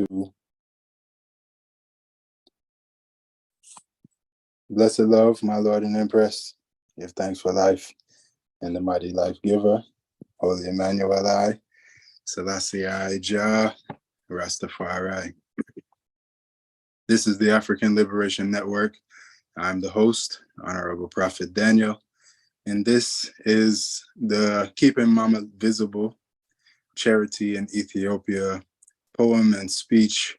2. Blessed love, my Lord and Empress, give thanks for life and the mighty life giver, Holy Emmanuel I, Selassie I, Jah, Rastafari. This is the African Liberation Network. I'm the host, Honorable Prophet Daniel, and this is the Keeping Mama Visible Charity in Ethiopia poem and speech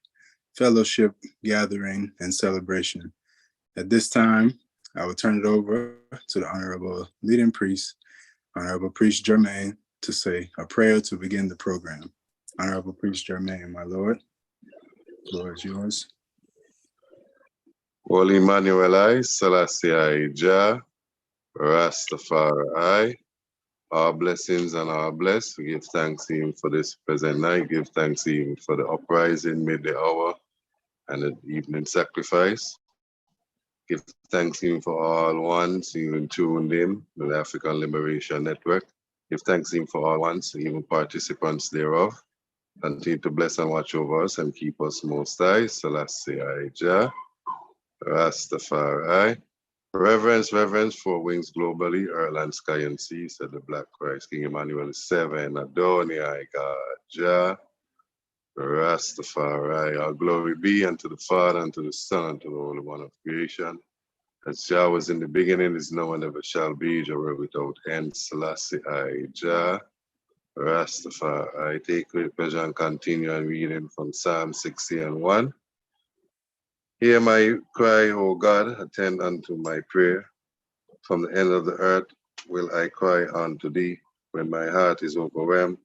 fellowship gathering and celebration. At this time, I will turn it over to the Honorable Leading Priest, Honorable Priest Germain, to say a prayer to begin the program. Honorable Priest Germain, my Lord, the floor is yours. Holy Emmanuel I, Selassie I, Jah, Rastafari I, our blessings and our bless. We give thanks to him for this present night. Give thanks to him for the uprising, midday hour, and the evening sacrifice. Give thanks to him for all ones even tuned in to the African Liberation Network. Give thanks to him for all ones, even participants thereof. Continue to bless and watch over us and keep us most high. Selassie I, Jah, Rastafari. Reverence, reverence, 4 wings globally, earth and sky and sea, said the Black Christ, King Emmanuel 7, Adonai, God, Jah, Rastafari. Our glory be unto the Father, unto the Son, unto the Holy One of creation. As Jah was in the beginning, is now and ever shall be, Jah without end. Selassie I, Jah, Rastafari. I take great pleasure and continue and reading from Psalm 60:1. Hear my cry, O God, attend unto my prayer. From the end of the earth will I cry unto thee. When my heart is overwhelmed,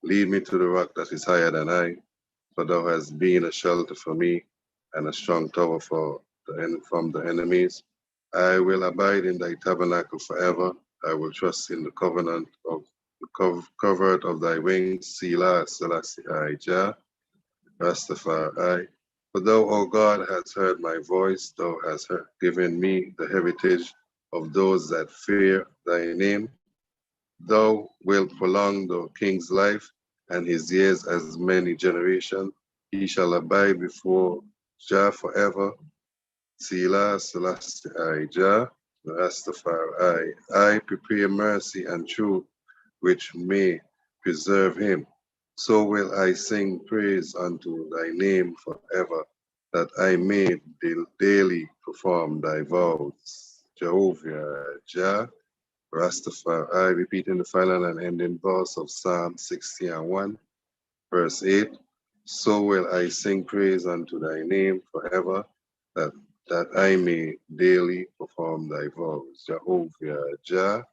lead me to the rock that is higher than I, for thou hast been a shelter for me and a strong tower from the enemies. I will abide in thy tabernacle forever. I will trust in the covenant of the covert of thy wings. Selah, Selassie I, Jah, Rastafari. For thou, O God, hast heard my voice. Thou hast given me the heritage of those that fear thy name. Thou wilt prolong the king's life and his years as many generations. He shall abide before Jah forever. Selah, Selassie I, Jah, Rastafari. I prepare mercy and truth, which may preserve him. So will I sing praise unto thy name forever, that I may daily perform thy vows. Jehovah, Jah, Rastafari. Repeating the final and ending verse of Psalm 60:1, verse 8. So will I sing praise unto thy name forever, that I may daily perform thy vows. Jehovah, Jah,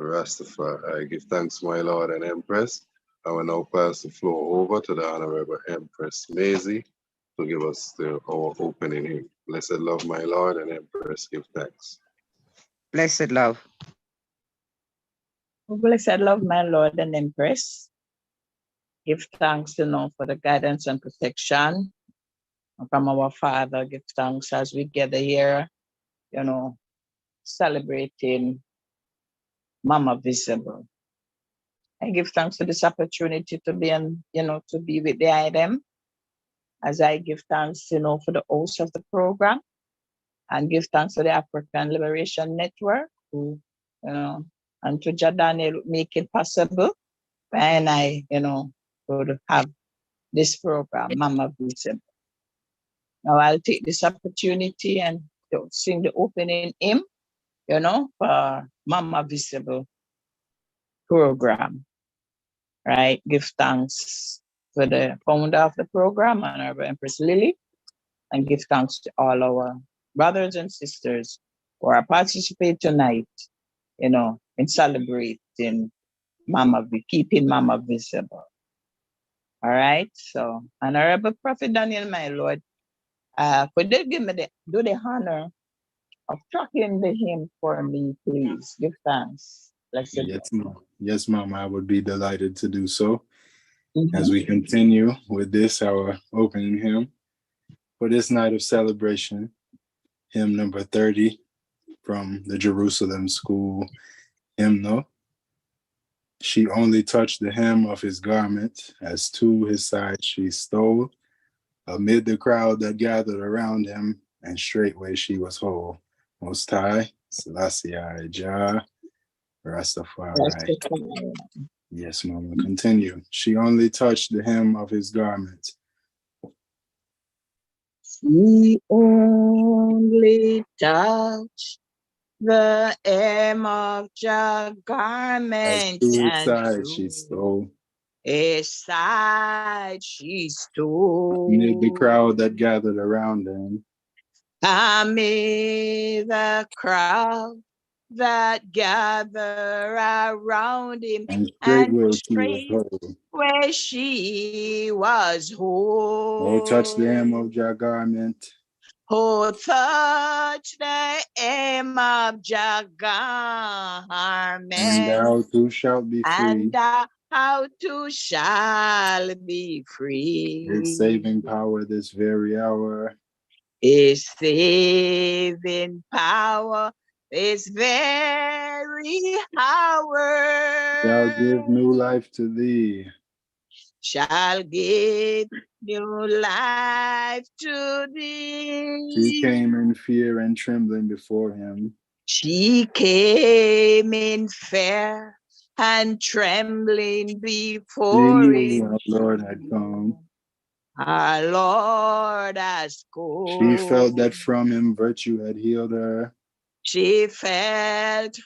Rastafari. I give thanks, my Lord and Empress. I will now pass the floor over to the Honorable Empress Maisie to give us our opening hymn. Blessed love, my Lord and Empress, give thanks. Blessed love. Blessed love, my Lord and Empress. Give thanks, for the guidance and protection from our Father. Give thanks as we gather here, celebrating Mama Visible. I give thanks for this opportunity to be to be with the item, as I give thanks, for the host of the program, and give thanks to the African Liberation Network, who, and to Jadane who make it possible, and I, would have this program, Mama Visible. Now I'll take this opportunity and sing the opening hymn, for Mama Visible program. Right, give thanks for the founder of the program, Honorable Empress Lily, and give thanks to all our brothers and sisters who are participating tonight, in celebrating keeping Mama Visible. All right, so Honorable Prophet Daniel, my Lord, could they do the honor of tracking the hymn for me, please? Give thanks. Blessed Yes, ma'am. I would be delighted to do so. As we continue with this, our opening hymn for this night of celebration, hymn number 30 from the Jerusalem School hymnal. She only touched the hem of his garment, as to his side she stole. amid the crowd that gathered around him, and straightway she was whole. Most High, Selassie I Jah, Rastafari. Yes, Mama, continue. She only touched the hem of his garment. She only touched the hem of your garment, To his and side she stole. his side she stole. Amid the crowd that gathered around him. Amid the crowd that gather around him, And straightway she was whole. Oh, touch the hem of your garment. Oh, touch the hem of your garment. And thou too shalt be free. And thou too shall be free. His saving power this very hour. His saving power this very hour. Shall give new life to thee. Shall give new life to thee. She came in fear and trembling before him. She came in fear and trembling before She knew him. our Lord had come. Our Lord has come. She felt that from him virtue had healed her. She felt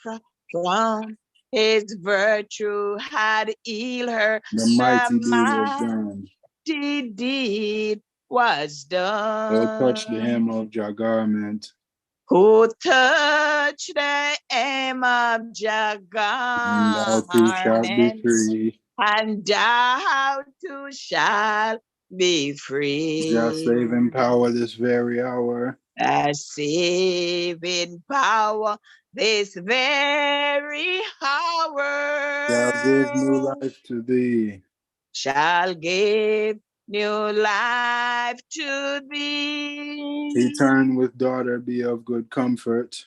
from his virtue had healed her. The mighty deed was done. The deed was done. Oh, touch the hem of your garment. Who touched the hem of your And thou too shalt be garment, free. and thou too shalt be free. Just saving power this very hour. A saving power this very hour. Shall give new life to thee. Shall give new life to thee. He turned with daughter, be of good comfort.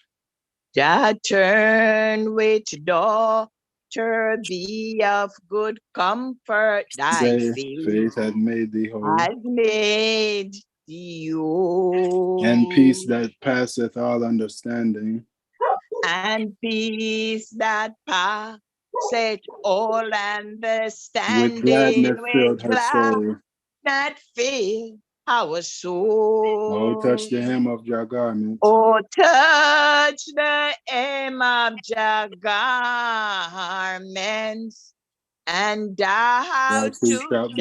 Jah turn with daughter, be of good comfort. Thy faith had made thee whole. has made thee whole. And peace that passeth all understanding. And peace that passeth all understanding. With gladness filled her soul. That fill our soul. Oh, touch the hem of your garment. Oh, touch the hem of your garments, and thou too shalt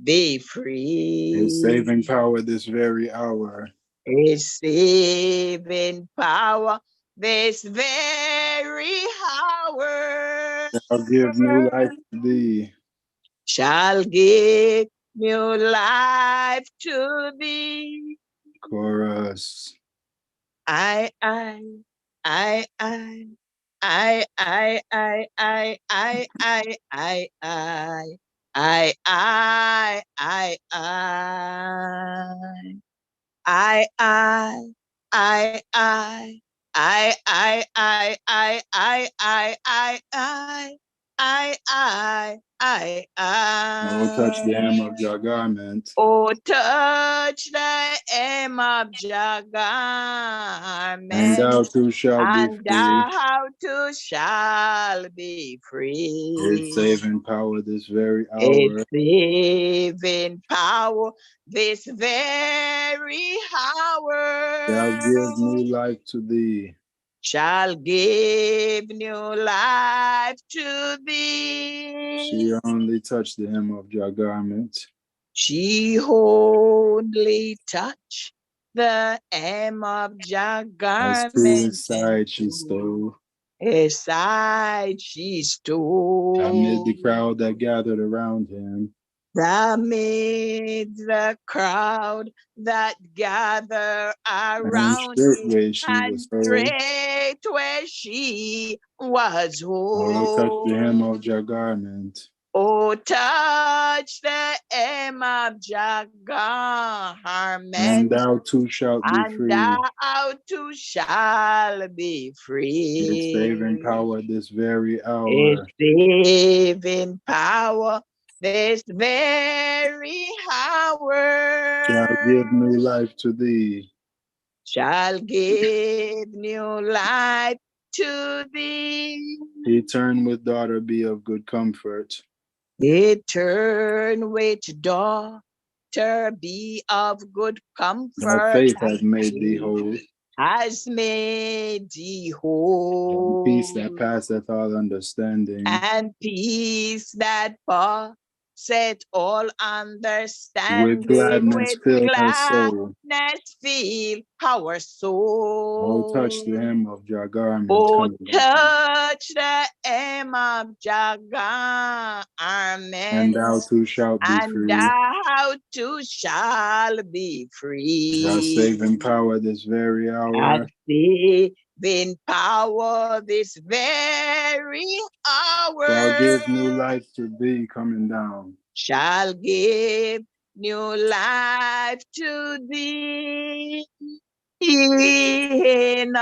be free. His saving power this very hour. His saving power this very hour. Shall give new life to thee. Shall give new life to thee. Chorus. I, Oh, touch the hem of your garment. Oh, touch the hem of your garment. And thou too shalt be free. Thou too shall be free. His saving power this very hour. His saving power this very hour. Shall give new life to thee. Shall give new life to thee. She only touched the hem of your garment. She only touched the hem of your garment. As to his side she stole. His side she stole. Amid the crowd that gathered around him. Amid the crowd that gather around him. And straightway she was whole. Oh, touch the hem of your garment. Oh, touch the hem of your garment. And thou too shalt be free. And thou too shall be free. His saving power this very hour. His saving power this very hour. shall give new life to thee. Shall give new life to thee. Return with daughter, be of good comfort. Return with daughter, be of good comfort. Thy faith has made thee whole. Has made thee whole. And peace that passeth all understanding. And peace that passeth all understanding. With gladness fill our soul. Gladness fill our soul. Oh, touch the hem of your garment. Oh, coming down. touch the hem of your garment. And thou too shalt be And free. thou too shall be free. Thy saving power this very hour. And saving power this very hour. Shall give new life to thee coming down. Shall give new life to thee. In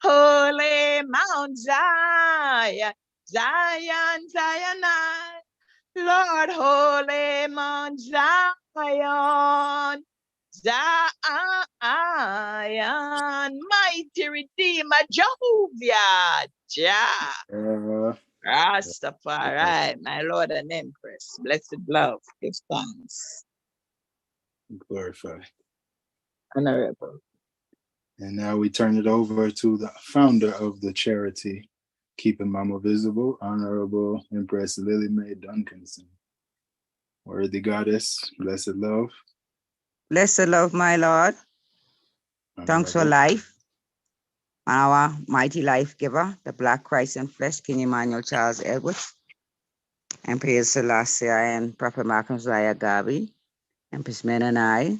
holy Mount Zion, Zion, Zion, Lord, holy Mount Zion, Zion, mighty Redeemer, Jehovah, Jah, Rastafari, my Lord and Empress, blessed love, give thanks. Glorify. Honorable. And now we turn it over to the founder of the charity, Keeping Mama Visible, Honorable Empress Lilymae Duncanson. Worthy Goddess, blessed love. Blessed love, my Lord. Thanks for life. Our mighty life giver, the Black Christ and Flesh, King Emmanuel Charles Edwards, Empress Selassie and Prophet Malcolm Zaya Garvey, Empress Men and I,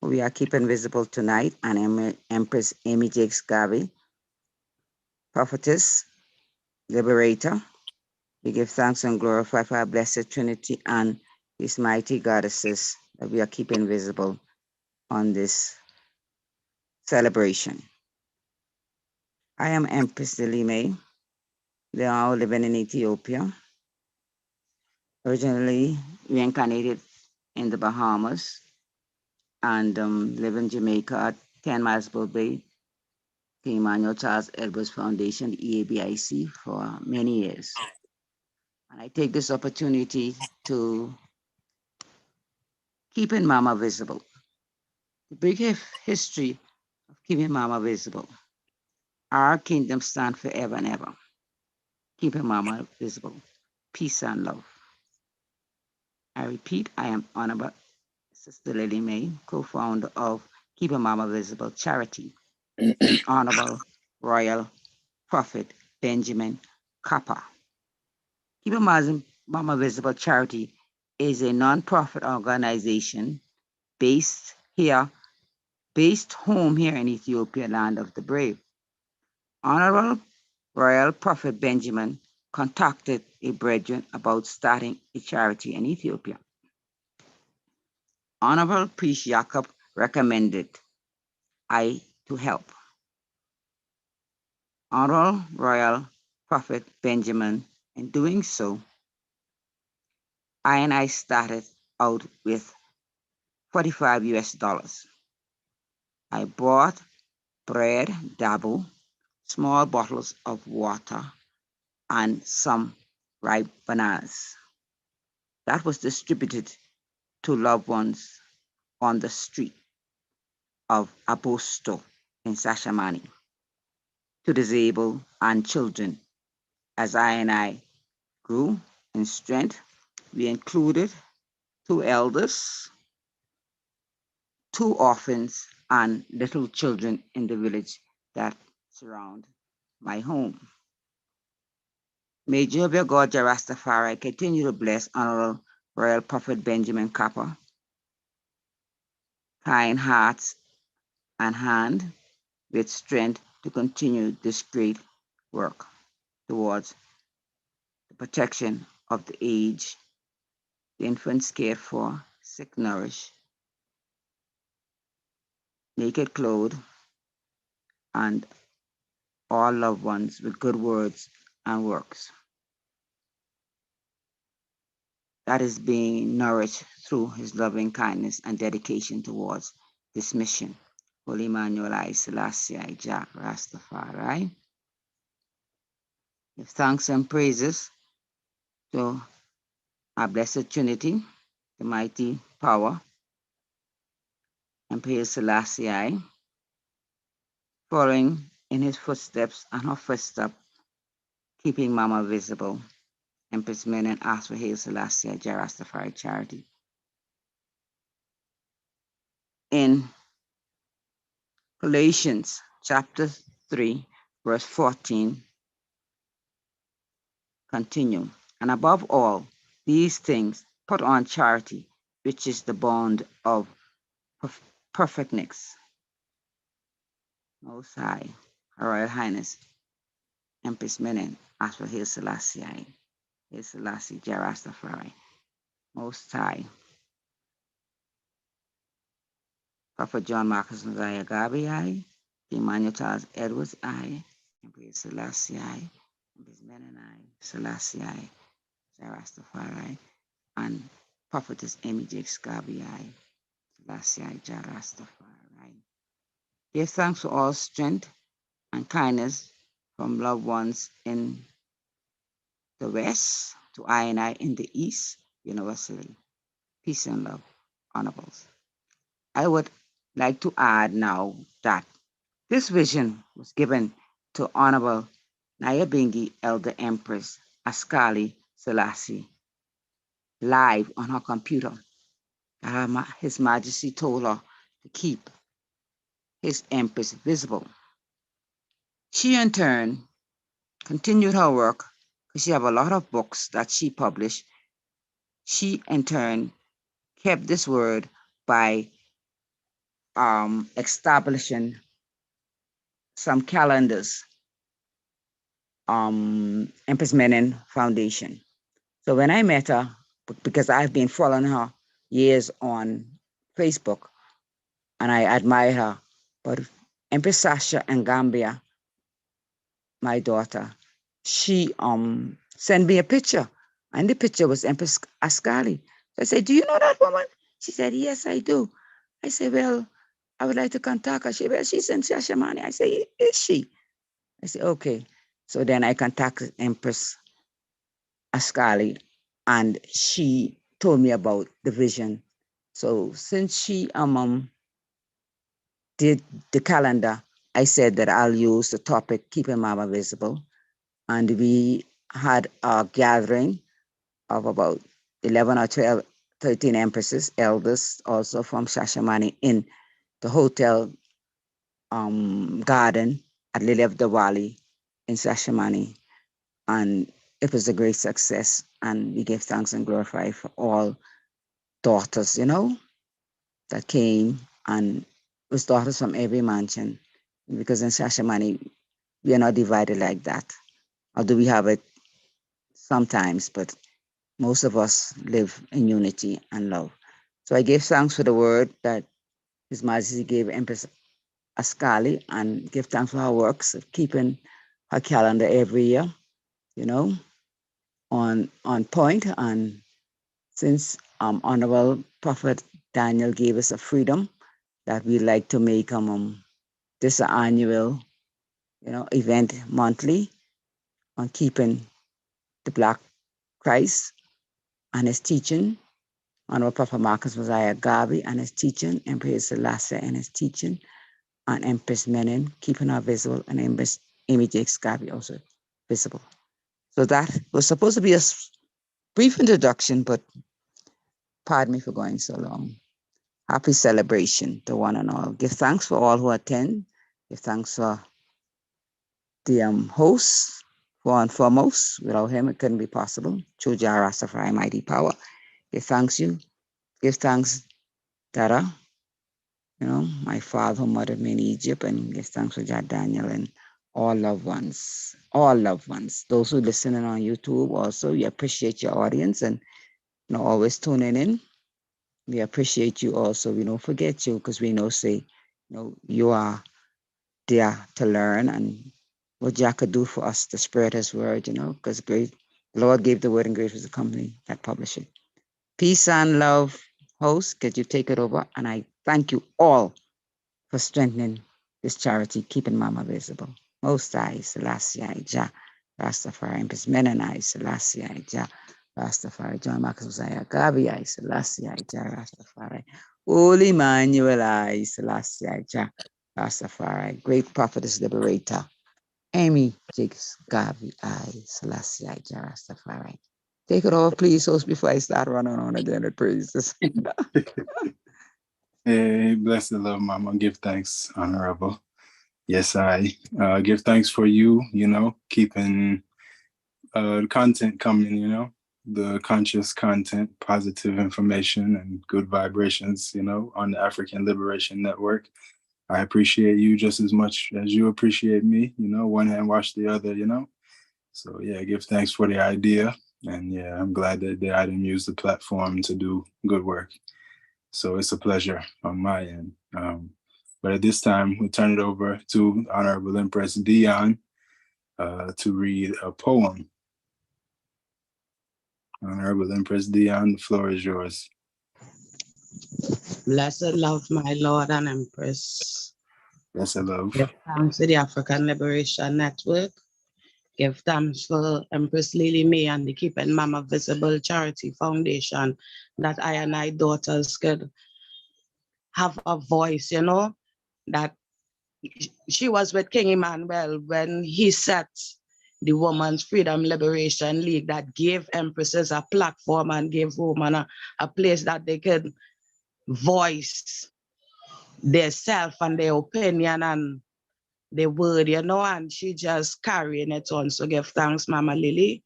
who we are keeping visible tonight, and Empress Amy Jakes Garvey, Prophetess, Liberator. We give thanks and glorify for our blessed Trinity and His mighty goddesses that we are keeping visible on this celebration. I am Empress Lilymae. They are all living in Ethiopia. Originally reincarnated in the Bahamas and live in Jamaica at 10 Miles Boat Bay, King Emmanuel Charles Edwards Foundation, EABIC, for many years. And I take this opportunity to keeping Mama visible. The big history of keeping Mama visible. Our kingdom stand forever and ever. Keeping Mama visible. Peace and love. I repeat, I am Honorable Sister Lilymae, co-founder of Keeping Mama Visible Charity. Honorable Royal Prophet Benjamin Kappa. Keeping Mama Visible Charity is a non-profit organization based home here in Ethiopia, land of the brave. Honorable Royal Prophet Benjamin contacted a brethren about starting a charity in Ethiopia. Honorable Priest Jacob recommended I to help. Honorable Royal Prophet Benjamin, in doing so, I started out with $45 US. I bought bread, dabu, small bottles of water, and some ripe bananas. That was distributed to loved ones on the street of Abosto in Sashamani, to disabled and children. As I grew in strength, we included 2 elders, 2 orphans, and little children in the village that surround my home. May Jehovah God Jah Rastafari continue to bless Honorable Royal Prophet Benjamin Kappa, kind hearts and hand with strength to continue this great work towards the protection of the aged, the infants cared for, sick nourished, naked clothed, and all loved ones with good words and works. that is being nourished through his loving kindness and dedication towards this mission. Holy Emmanuel I Selassie Jah Rastafari. Give thanks and praises to our blessed Trinity, the mighty power, and praise Selassie I, following in his footsteps and her footsteps, keeping Mama visible. Empress Menen asked for Haile Selassie Jah Rastafari charity. In Galatians chapter 3, verse 14, continue. And above all these things, put on charity, which is the bond of perfectness. Most High, Her Royal Highness, Empress Menen, asked for Haile Selassie Jah Rastafari. Most High, Prophet John Marcus Messiah Garvey I, Emmanuel Charles Edwards I, Empress Selassie I, Empress Menen I, Selassie I, Jah Rastafari, and Prophetess Amy Jakes Garvey I, Selassie I, Jah Rastafari. Give thanks for all strength and kindness from loved ones in the West to I and I in the East, universally. Peace and love, honorables. I would like to add now that this vision was given to Honorable Nyabingi Elder Empress Ascali Selassie live on her computer. His Majesty told her to keep his Empress visible. She in turn continued her work because she have a lot of books that she published. She in turn kept this word by establishing some calendars, Empress Menen Foundation. So when I met her, because I've been following her years on Facebook, and I admire her, but Empress Sasha and Gambia, my daughter, she sent me a picture, and the picture was Empress Ascali. So I said, "Do you know that woman?" She said, "Yes, I do." I said, "Well, I would like to contact her." She said, "Well, she's in Shashamane." I said, "Is she?" I said, "Okay." So then I contacted Empress Ascali, and she told me about the vision. So since she did the calendar, I said that I'll use the topic Keeping Mama Visible. And we had a gathering of about 11 or 12, 13 empresses, elders also from Shashamane in the hotel garden at Lily of the Valley in Shashamane. And it was a great success. And we gave thanks and glorify for all daughters, that came, and it was daughters from every mansion. Because in Shashamane, we are not divided like that. Although we have it sometimes, but most of us live in unity and love. So I gave thanks for the word that His Majesty gave Empress Ascali, and give thanks for her works of keeping her calendar every year, on point. And since Honorable Prophet Daniel gave us a freedom that we like to make this annual, event monthly on keeping the Black Christ and his teaching, Honorable Prophet Marcus Messiah Garvey and his teaching, Empress Selassie and his teaching, and Empress Menen keeping her visible, and Empress Amy Jakes Garvey also visible. So that was supposed to be a brief introduction, but pardon me for going so long. Happy celebration to one and all. Give thanks for all who attend. Give thanks for the host, for and foremost. Without him, it couldn't be possible. Through Jah Rastafari mighty power. Give thanks you. Give thanks, Dada, my father who mothered me in Egypt, and give thanks for Jah Daniel and all loved ones. Those who listening on YouTube also, we appreciate your audience and always tuning in. We appreciate you also. We don't forget you because we know, you are there to learn, and what Jah could do for us to spread his word, because the Lord gave the word and great was the company that published it. Peace and love, host. Could you take it over? And I thank you all for strengthening this charity, keeping Mama visible. Most I, Selassie I, Jah, Rastafari, Empress Menonai, Selassie I, Jah, Rastafari, John Marcus Messiah, Garvey I, Selassie I, Jah, Rastafari, Holy Emmanuel I, Selassie I, Jah, Rastafari, Great Prophetess Liberator, Amy Jakes, Garvey I, Selassie I, Jah, Rastafari. Take it off, please, host, before I start running on again with praises. Hey, bless the love, Mama. Give thanks, Honorable. Yes, I give thanks for you, keeping the content coming, the conscious content, positive information, and good vibrations, on the African Liberation Network. I appreciate you just as much as you appreciate me, one hand wash the other, So, yeah, give thanks for the idea. And, yeah, I'm glad that the item used the platform to do good work. So it's a pleasure on my end. But at this time, we'll turn it over to Honorable Empress Dion to read a poem. Honorable Empress Dion, the floor is yours. Blessed love, my Lord and Empress. Blessed love. Give thanks to the African Liberation Network. Give thanks for Empress Lilymae and the Keeping Mama Visible Charity Foundation, that I and I daughters could have a voice, that she was with King Emmanuel when he set the Women's Freedom Liberation League that gave empresses a platform and gave women a place that they could voice their self and their opinion and their word, and she just carrying it on. So give thanks, Mama Lily,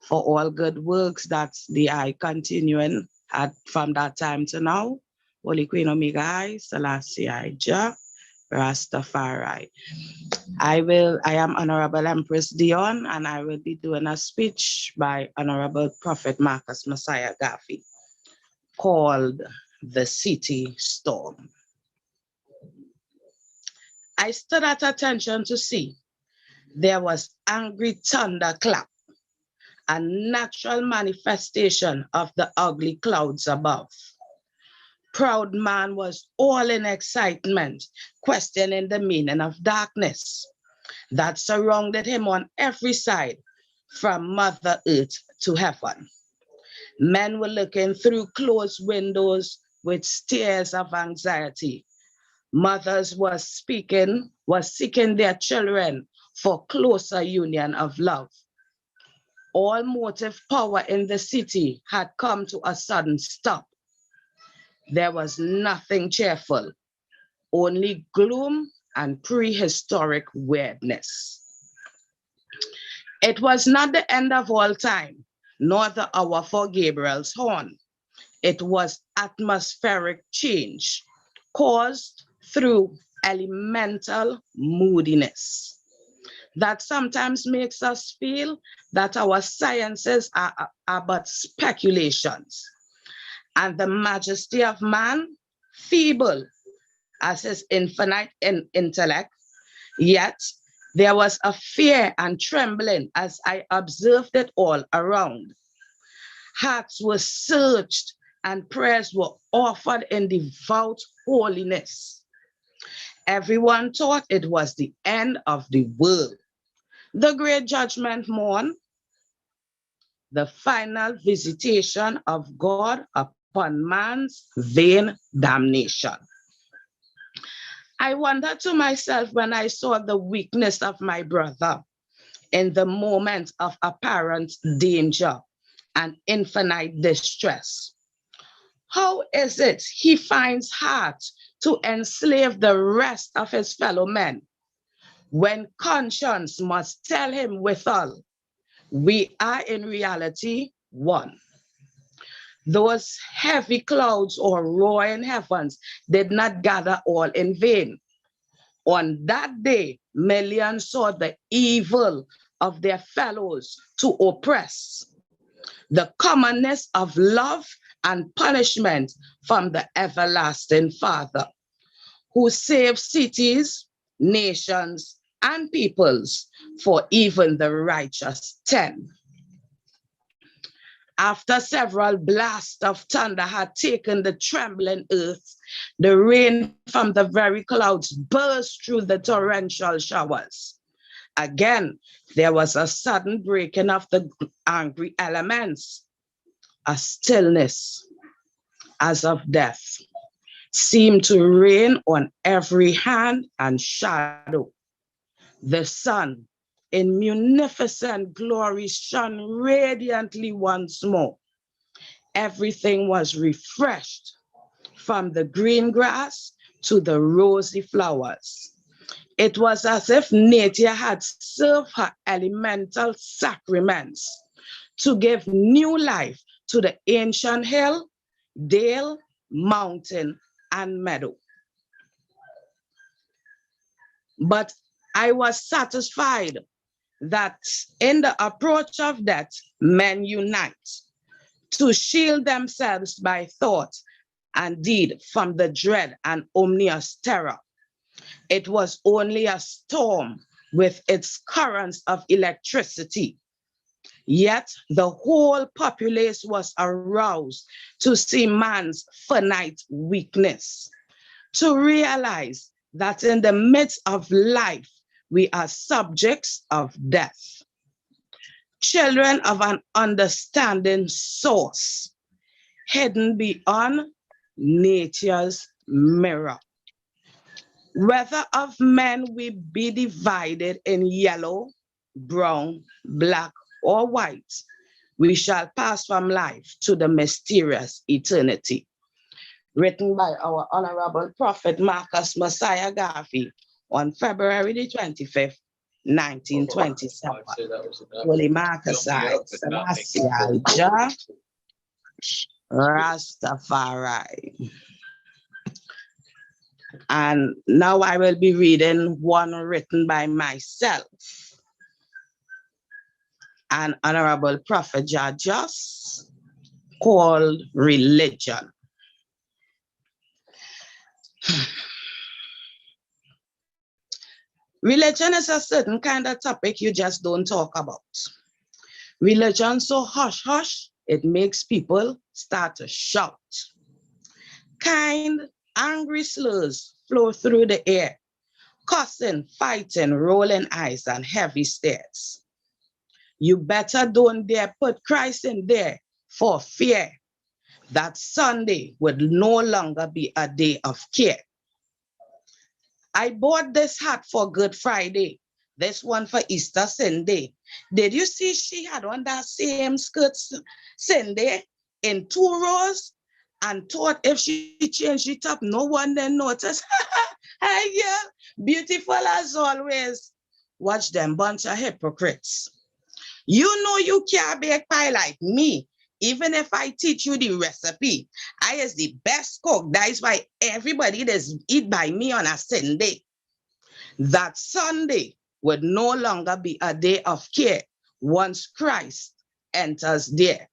for all good works that the I continuing from that time to now. Holy Queen Omega I, Selassie I, Jah, Rastafari. I am Honorable Empress Dion, and I will be doing a speech by Honorable Prophet Marcus Messiah Garvey called The City Storm. I stood at attention to see there was angry thunderclap, a natural manifestation of the ugly clouds above. Proud man was all in excitement, questioning the meaning of darkness that surrounded him on every side, from Mother Earth to heaven. Men were looking through closed windows with stares of anxiety. Mothers was seeking their children for closer union of love. All motive power in the city had come to a sudden stop. There was nothing cheerful, only gloom and prehistoric weirdness. It was not the end of all time, nor the hour for Gabriel's horn. It was atmospheric change caused through elemental moodiness that sometimes makes us feel that our sciences are but speculations, and the majesty of man, feeble as his infinite intellect. Yet there was a fear and trembling as I observed it all around. Hearts were searched and prayers were offered in devout holiness. Everyone thought it was the end of the world. The great judgment morn, the final visitation of God upon man's vain damnation. I wondered to myself when I saw the weakness of my brother in the moment of apparent danger and infinite distress. How is it he finds heart to enslave the rest of his fellow men when conscience must tell him withal, we are in reality one? Those heavy clouds or roaring heavens did not gather all in vain. On that day, millions saw the evil of their fellows to oppress, the commonness of love and punishment from the everlasting Father, who saves cities, nations, and peoples for even the righteous 10. After several blasts of thunder had taken the trembling earth, the rain from the very clouds burst through the torrential showers. Again, there was a sudden breaking of the angry elements. A stillness as of death seemed to reign on every hand and shadow. The sun, in munificent glory, shone radiantly once more. Everything was refreshed, from the green grass to the rosy flowers. It was as if nature had served her elemental sacraments to give new life to the ancient hill, dale, mountain, and meadow. But I was satisfied that in the approach of death, men unite to shield themselves by thought and deed from the dread and ominous terror. It was only a storm with its currents of electricity. Yet the whole populace was aroused to see man's finite weakness, to realize that in the midst of life, we are subjects of death, children of an understanding source, hidden beyond nature's mirror. Whether of men we be divided in yellow, brown, black, or white, we shall pass from life to the mysterious eternity. Written by our Honorable Prophet Marcus Messiah Garvey on February the 25th, 1927. Holy Marcus, Selassie, Jah, Rastafari. And now I will be reading one written by myself and Honorable Prophet Jajus, called Religion. Religion is a certain kind of topic you just don't talk about. Religion so hush-hush, it makes people start to shout. Kind, angry slurs flow through the air, cussing, fighting, rolling eyes, and heavy stares. You better don't dare put Christ in there for fear that Sunday would no longer be a day of care. I bought this hat for Good Friday, this one for Easter Sunday. Did you see she had on that same skirt Sunday in 2 rows and thought if she changed it up, no one then noticed? Hi, girl, beautiful as always. Watch them bunch of hypocrites. You know you can't bake pie like me. Even if I teach you the recipe, I is the best cook. That is why everybody does eat by me on a Sunday. That Sunday would no longer be a day of care once Christ enters there.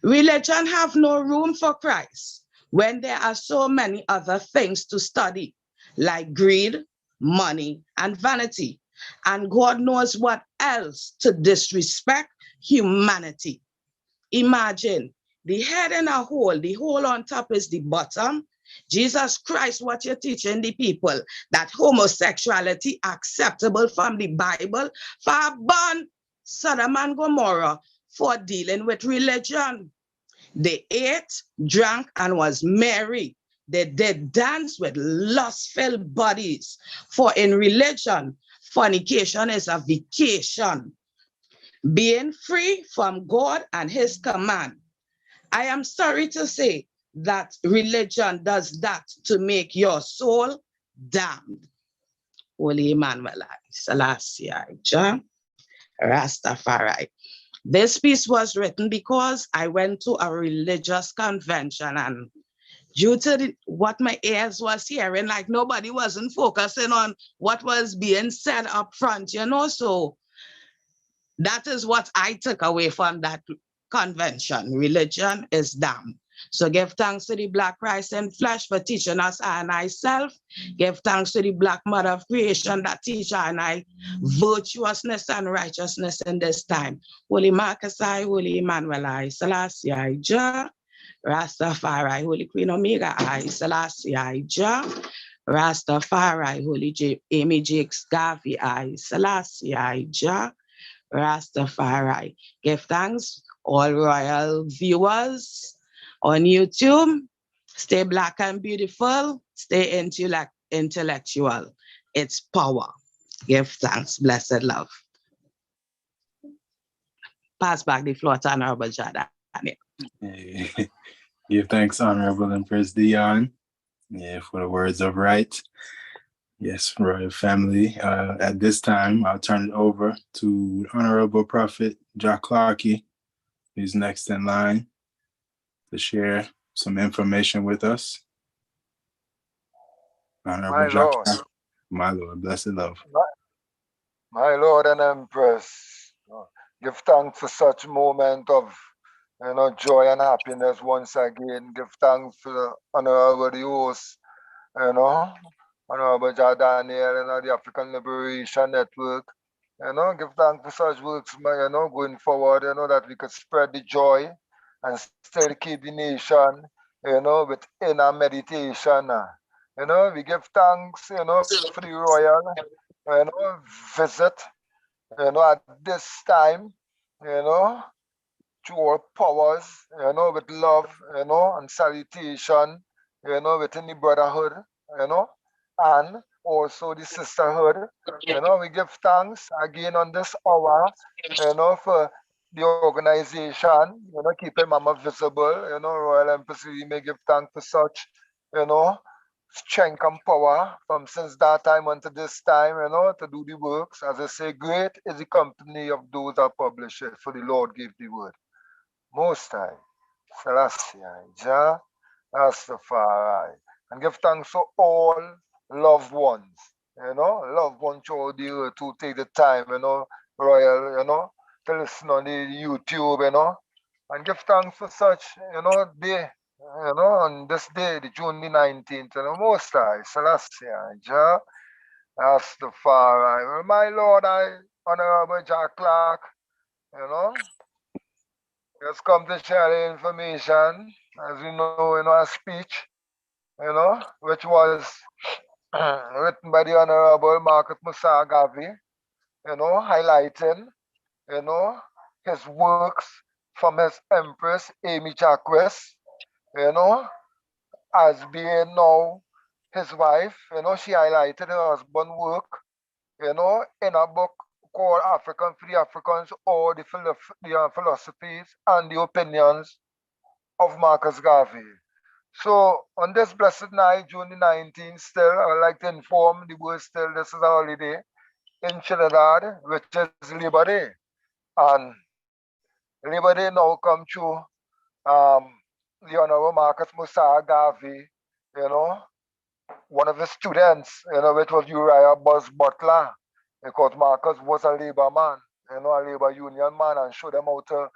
Religion have no room for Christ when there are so many other things to study, like greed, money, and vanity. And God knows what else to disrespect humanity. Imagine the head in a hole, the hole on top is the bottom. Jesus Christ, what you're teaching the people, that homosexuality acceptable from the Bible, for born Sodom and Gomorrah for dealing with religion. They ate, drank, and was merry. They did dance with lustful bodies. For in religion, fornication is a vacation, being free from God and his command. I am sorry to say that religion does that to make your soul damned. Holy Emmanuel, Selassie, Jah, Rastafari. This piece was written because I went to a religious convention, and due to what my ears was hearing, like nobody wasn't focusing on what was being said up front, you know, so that is what I took away from that convention. Religion is damned. So give thanks to the Black Christ in flesh for teaching us and myself. Give thanks to the Black Mother of creation that teach and I virtuousness and righteousness in this time. Holy Marcus I, Holy Emmanuel I, Selassie I, Jah, Rastafari, Holy Queen Omega I, Selassie I, Jah, Rastafari, Holy Amy Jakes Garvey I, Selassie I, Jah, Rastafari. Give thanks, all royal viewers on YouTube. Stay Black and beautiful. Stay intellectual. It's power. Give thanks. Blessed love. Pass back the floor to Honorable Jada. Hey, give thanks, Honorable Empress Dion, for the words of right. Yes, royal family. At this time, I'll turn it over to Honorable Prophet Jack Clarkey, who's next in line to share some information with us. Honorable My Jack Lord, Clarkey. My Lord, blessed love. my Lord and Empress, give thanks for such moment of joy and happiness once again. Give thanks for the honorable host, Honorable Jardaniel, the African Liberation Network. Give thanks for such works, going forward, that we could spread the joy and still keep the nation, with inner meditation. We give thanks, for the royal, visit, at this time, to our powers, with love, and salutation, within the brotherhood, and also the sisterhood. We give thanks again on this hour, for the organization, keeping Mama visible, Royal Empress, we may give thanks for such, strength and power from since that time until this time, to do the works. As I say, great is the company of those that publish it, for the Lord gave the word. Most High, Selassie, Jah, Rastafari, and give thanks to all loved ones, loved ones throughout the earth to take the time, Royal, to listen on the YouTube, and give thanks for such, day, on this day, the June the 19th, Most High, Selassie, Jah, Rastafari. Well, my Lord, Honorable Jack Clark, just come to share the information, as you know, a speech, which was written by the Honorable Marcus Musa Garvey, highlighting, his works from his Empress Amy Jacques, as being now his wife. She highlighted her husband's work, in a book called African Free Africans, or the philosophies and the opinions of Marcus Garvey. So on this blessed night, June the 19th, still, I would like to inform the world still, this is a holiday in Trinidad, which is Labor Day. And Labor Day now come through the Honorable Marcus Musa Garvey, one of his students, which was Uriah Buzz Butler, because Marcus was a labor man, a labor union man, and showed them how to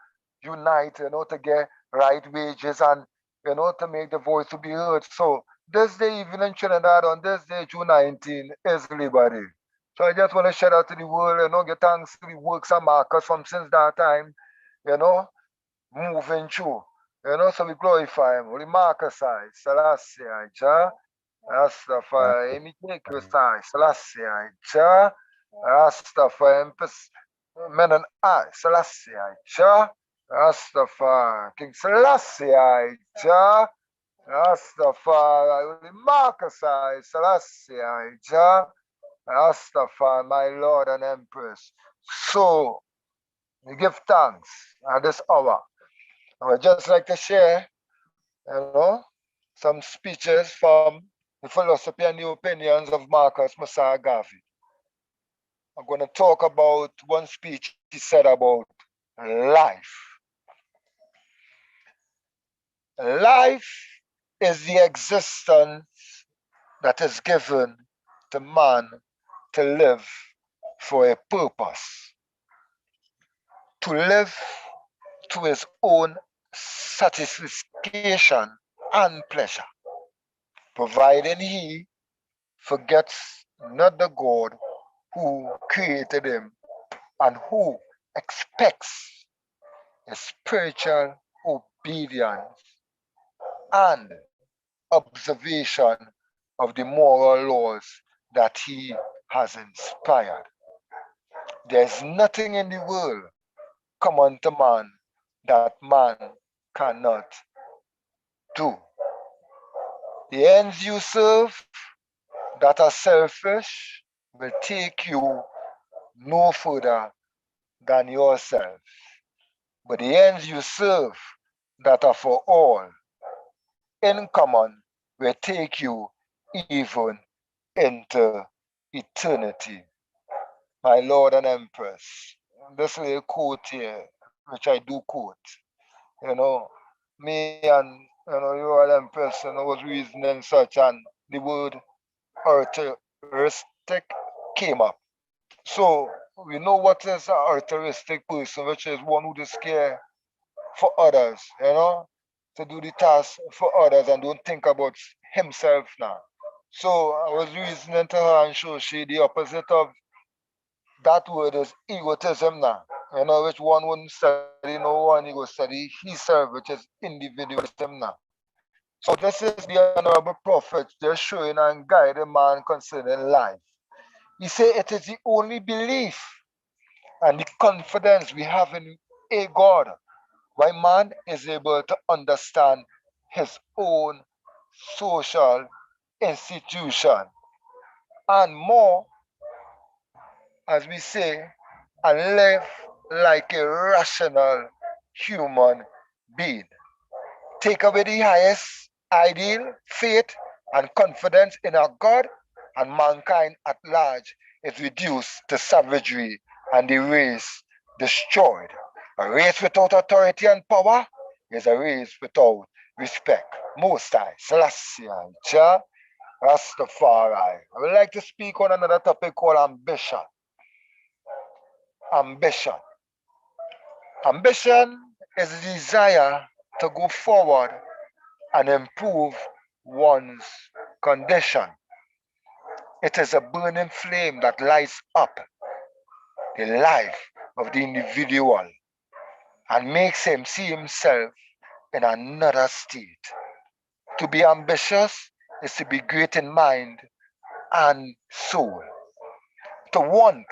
unite, to get right wages and, to make the voice to be heard. So this day, even in Trinidad, on this day, June 19, is Labor Day. So I just want to shout out to the world, give thanks to the works of Marcus from since that time, moving through, so we glorify him. We Marcus I, Selassie I, Jah, Rastafari, Amy Jakes I, Selassie I, Jah, Rastafari, Empress, Men and I, Selassie I, Jah, Rastafari, King Selassie I, Jah, Rastafari, Marcus I, Selassie I, Jah, Rastafari, my Lord and Empress. So we give thanks at this hour. I would just like to share, some speeches from the philosophy and the opinions of Marcus Musa Garvey. I'm going to talk about one speech he said about life. Life is the existence that is given to man to live for a purpose, to live to his own satisfaction and pleasure, providing he forgets not the God who created him and who expects a spiritual obedience and observation of the moral laws that he has inspired. There is nothing in the world common to man that man cannot do. The ends you serve that are selfish will take you no further than yourself. But the ends you serve that are for all in common will take you even into eternity. My Lord and Empress, this little quote here, which I do quote, you know, me and you and Empress, was reasoning such, and the word characteristic came up. So we know what is a characteristic person, which is one who is care for others, to do the task for others and don't think about himself now. So I was reasoning to her and show she the opposite of that word is egotism now. Which one wouldn't study no one, he will study himself, which is individualism now. So this is the honorable prophet just showing and guiding man concerning life. He said it is the only belief and the confidence we have in a God why man is able to understand his own social institution and more, as we say, and live like a rational human being. Take away the highest ideal, faith, and confidence in our God, and mankind at large is reduced to savagery and the race destroyed. A race without authority and power is a race without respect. Most High, Selassie, Jah, Rastafari. I would like to speak on another topic called ambition. Ambition. Ambition is the desire to go forward and improve one's condition. It is a burning flame that lights up the life of the individual and makes him see himself in another state. To be ambitious is to be great in mind and soul. To want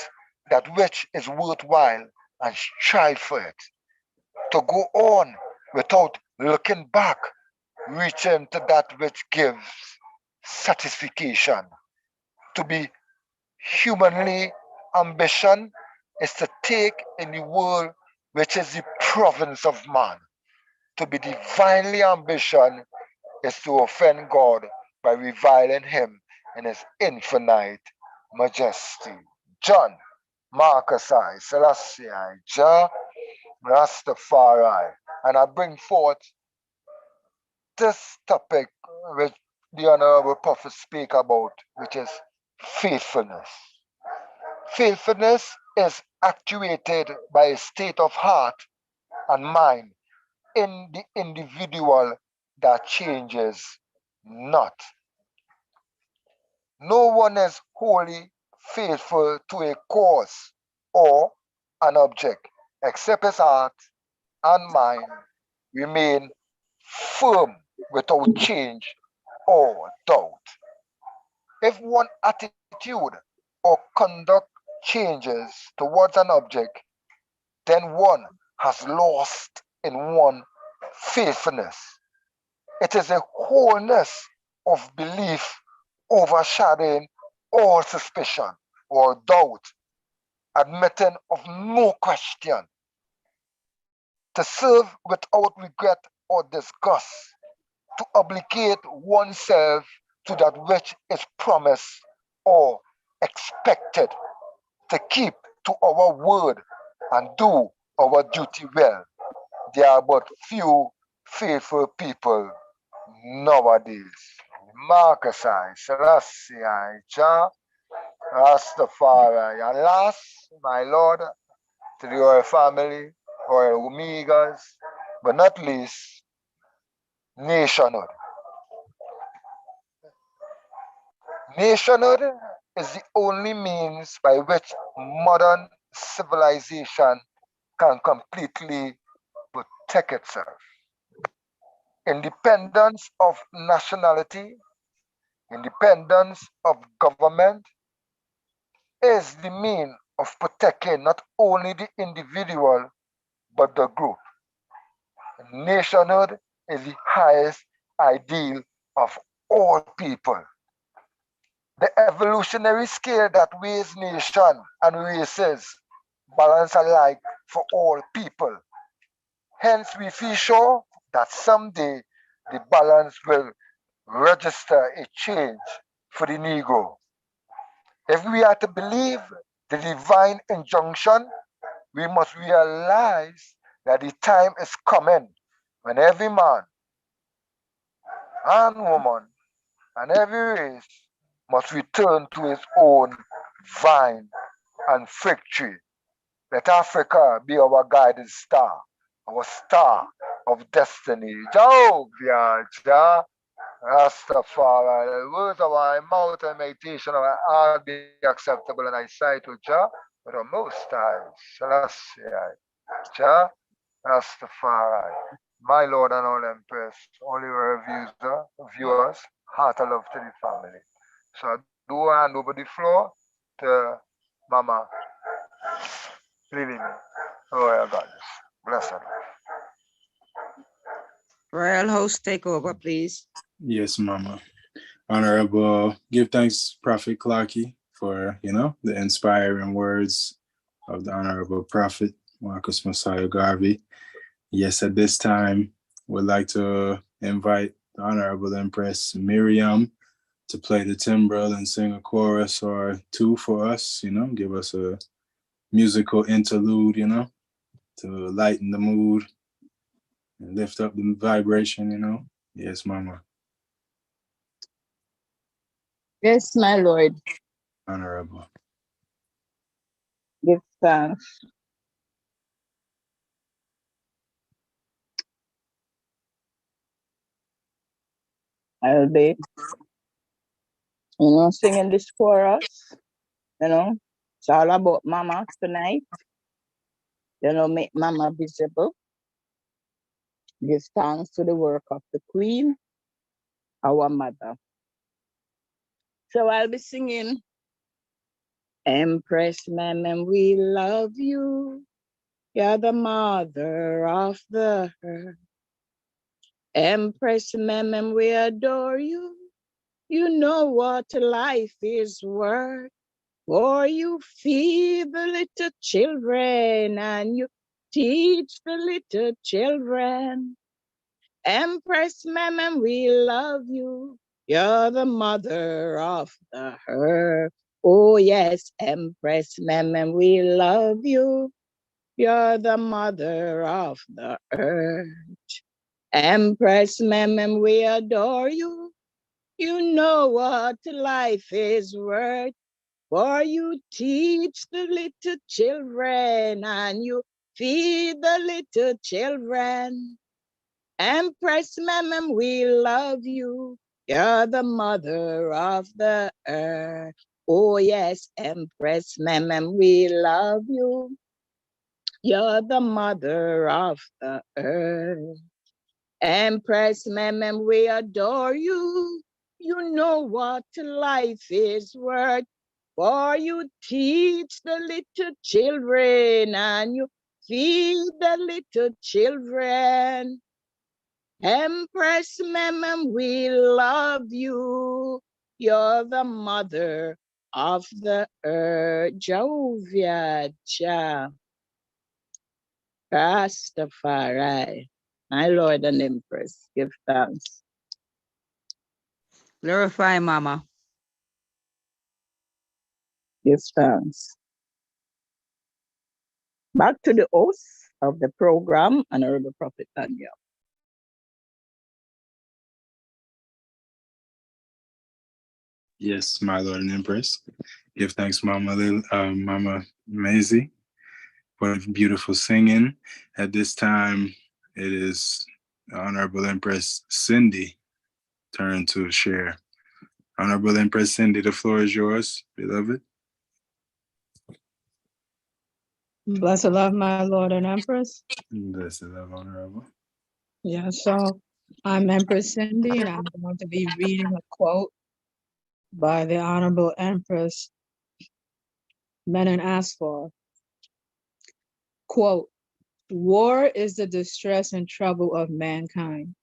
that which is worthwhile and strive for it. To go on without looking back, reaching to that which gives satisfaction. To be humanly ambition is to take in the world which is the province of man. To be divinely ambition is to offend God by reviling him in his infinite majesty. John, Marcus I, Selassie I, Jah, Rastafari. And I bring forth this topic which the Honorable Prophet speak about, which is faithfulness. Faithfulness is actuated by a state of heart and mind in the individual that changes not. No one is wholly faithful to a cause or an object except his heart and mind remain firm without change or doubt. If one attitude or conduct changes towards an object, then one has lost in one faithfulness. It is a wholeness of belief overshadowing all suspicion or doubt, admitting of no question, to serve without regret or disgust, to obligate oneself to that which is promised or expected, to keep to our word and do our duty well. There are but few faithful people nowadays. Marcus I, Selassie I, Jah, Rastafari. And last, my Lord, to the royal family, royal Omegas, but not least, nationhood. Nationhood is the only means by which modern civilization can completely protect itself. Independence of nationality, independence of government is the mean of protecting not only the individual but the group. Nationhood is the highest ideal of all people. The evolutionary scale that weighs nation and races balance alike for all people. Hence, we feel sure that someday the balance will register a change for the Negro. If we are to believe the divine injunction, we must realize that the time is coming when every man and woman and every race must return to its own vine and fig tree. Let Africa be our guiding star, our star of destiny. Jehovah, Jah, Rastafari, the words of our mouth and meditation of our heart be acceptable in thy sight, O Jah, with the Most High, Selassie, Jah, Rastafari, my Lord and all Empress, all your viewers, heart of love to the family. So I do hand over the floor to Mama Lilymae, Royal Goddess. Bless her. Royal host, take over, please. Yes, Mama. Honorable, give thanks, Prophet Clarkey, for, the inspiring words of the Honorable Prophet Marcus Messiah Garvey. Yes, at this time, we'd like to invite the Honorable Empress Miriam to play the timbrel and sing a chorus or two for us, give us a musical interlude, to lighten the mood and lift up the vibration, Yes, Mama. Yes, my Lord. Honorable. Give thanks. I'll be, singing this chorus. It's all about Mama tonight. Make Mama visible. Give thanks to the work of the Queen, our mother. So I'll be singing, Empress, Mem, we love you. You're the mother of the earth. Empress, Mem, we adore you. You know what life is worth. For you feed the little children and you teach the little children. Empress, Mem, we love you. You're the mother of the earth. Oh yes, Empress, Mem, we love you. You're the mother of the earth. Empress, Mem, we adore you. You know what life is worth. For you teach the little children and you feed the little children. Empress, Mem, we love you. You're the mother of the earth. Oh yes, Empress, Mem, we love you. You're the mother of the earth. Empress, Mem, we adore you. You know what life is worth. For you teach the little children and you feed the little children. Empress, Mem, we love you. You're the mother of the earth. Jehovah, Jah, Rastafari, my Lord and Empress, give thanks. Glorify Mama. Give thanks. Back to the host of the program, Honorable Prophet Tanya. Yes, my Lord and Empress. Give thanks, Mama Maisie, for beautiful singing. At this time, it is Honorable Empress Cindy turn to share. Honorable Empress Cindy, the floor is yours, beloved. Blessed love, my Lord and Empress. Blessed love, Honorable. Yeah, so I'm Empress Cindy, and I'm going to be reading a quote by the Honorable Empress Menon Asphalt. Quote, "War is the distress and trouble of mankind.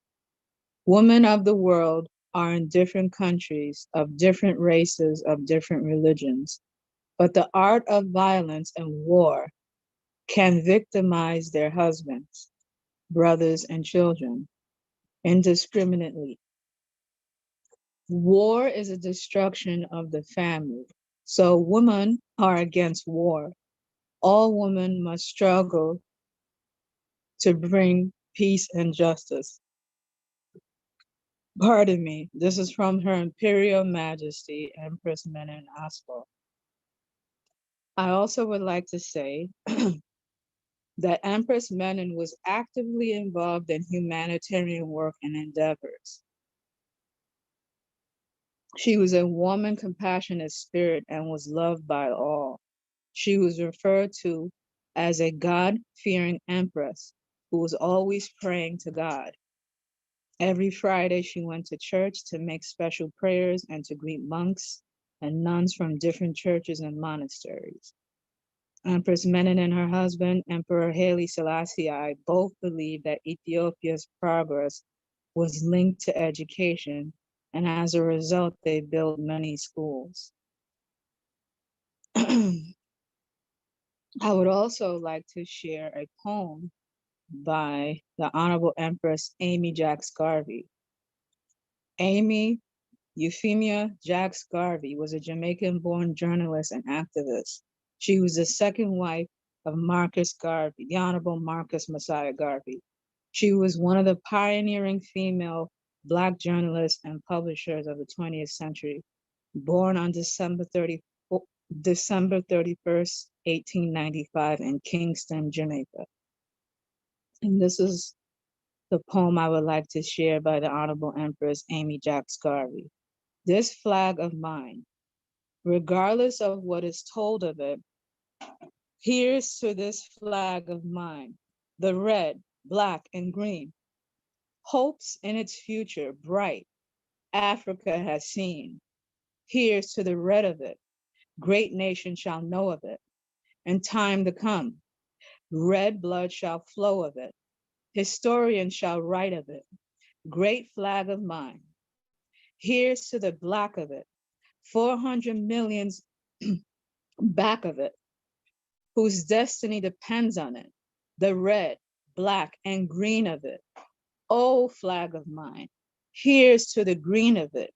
Women of the world are in different countries, of different races, of different religions, but the art of violence and war can victimize their husbands, brothers, and children indiscriminately. War is a destruction of the family. So women are against war. All women must struggle to bring peace and justice." Pardon me, this is from Her Imperial Majesty, Empress Menen Asphalt. I also would like to say that Empress Menen was actively involved in humanitarian work and endeavors. She was a warm and compassionate spirit and was loved by all. She was referred to as a God-fearing empress who was always praying to God. Every Friday, she went to church to make special prayers and to greet monks and nuns from different churches and monasteries. Empress Menen and her husband, Emperor Haile Selassie I, both believed that Ethiopia's progress was linked to education, and as a result, they built many schools. I would also like to share a poem by the Honorable Empress Amy Jacques Garvey. Amy Euphemia Jacques Garvey was a Jamaican-born journalist and activist. She was the second wife of Marcus Garvey, the Honorable Marcus Messiah Garvey. She was one of the pioneering female Black journalists and publishers of the 20th century, born on December 31st, 1895 in Kingston, Jamaica. And this is the poem I would like to share by the Honorable Empress Amy Jacques Garvey. This flag of mine, regardless of what is told of it, here's to this flag of mine, the red, black, and green. Hopes in its future bright, Africa has seen. Here's to the red of it, great nation shall know of it. In time to come, red blood shall flow of it. Historians shall write of it. Great flag of mine. Here's to the black of it, 400 millions back of it, whose destiny depends on it, the red, black, and green of it. Oh, flag of mine, here's to the green of it.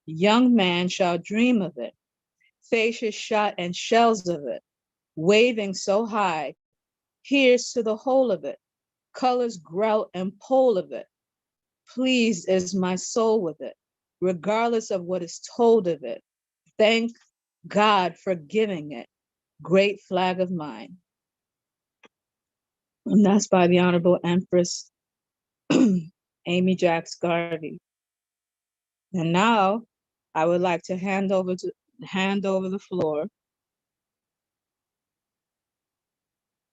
Young man shall dream of it, faces shot and shells of it, waving so high. Here's to the whole of it, colors grout and pole of it. Pleased is my soul with it, regardless of what is told of it. Thank God for giving it, great flag of mine. And that's by the Honorable Empress Amy Jacques Garvey. And now I would like to hand over the floor,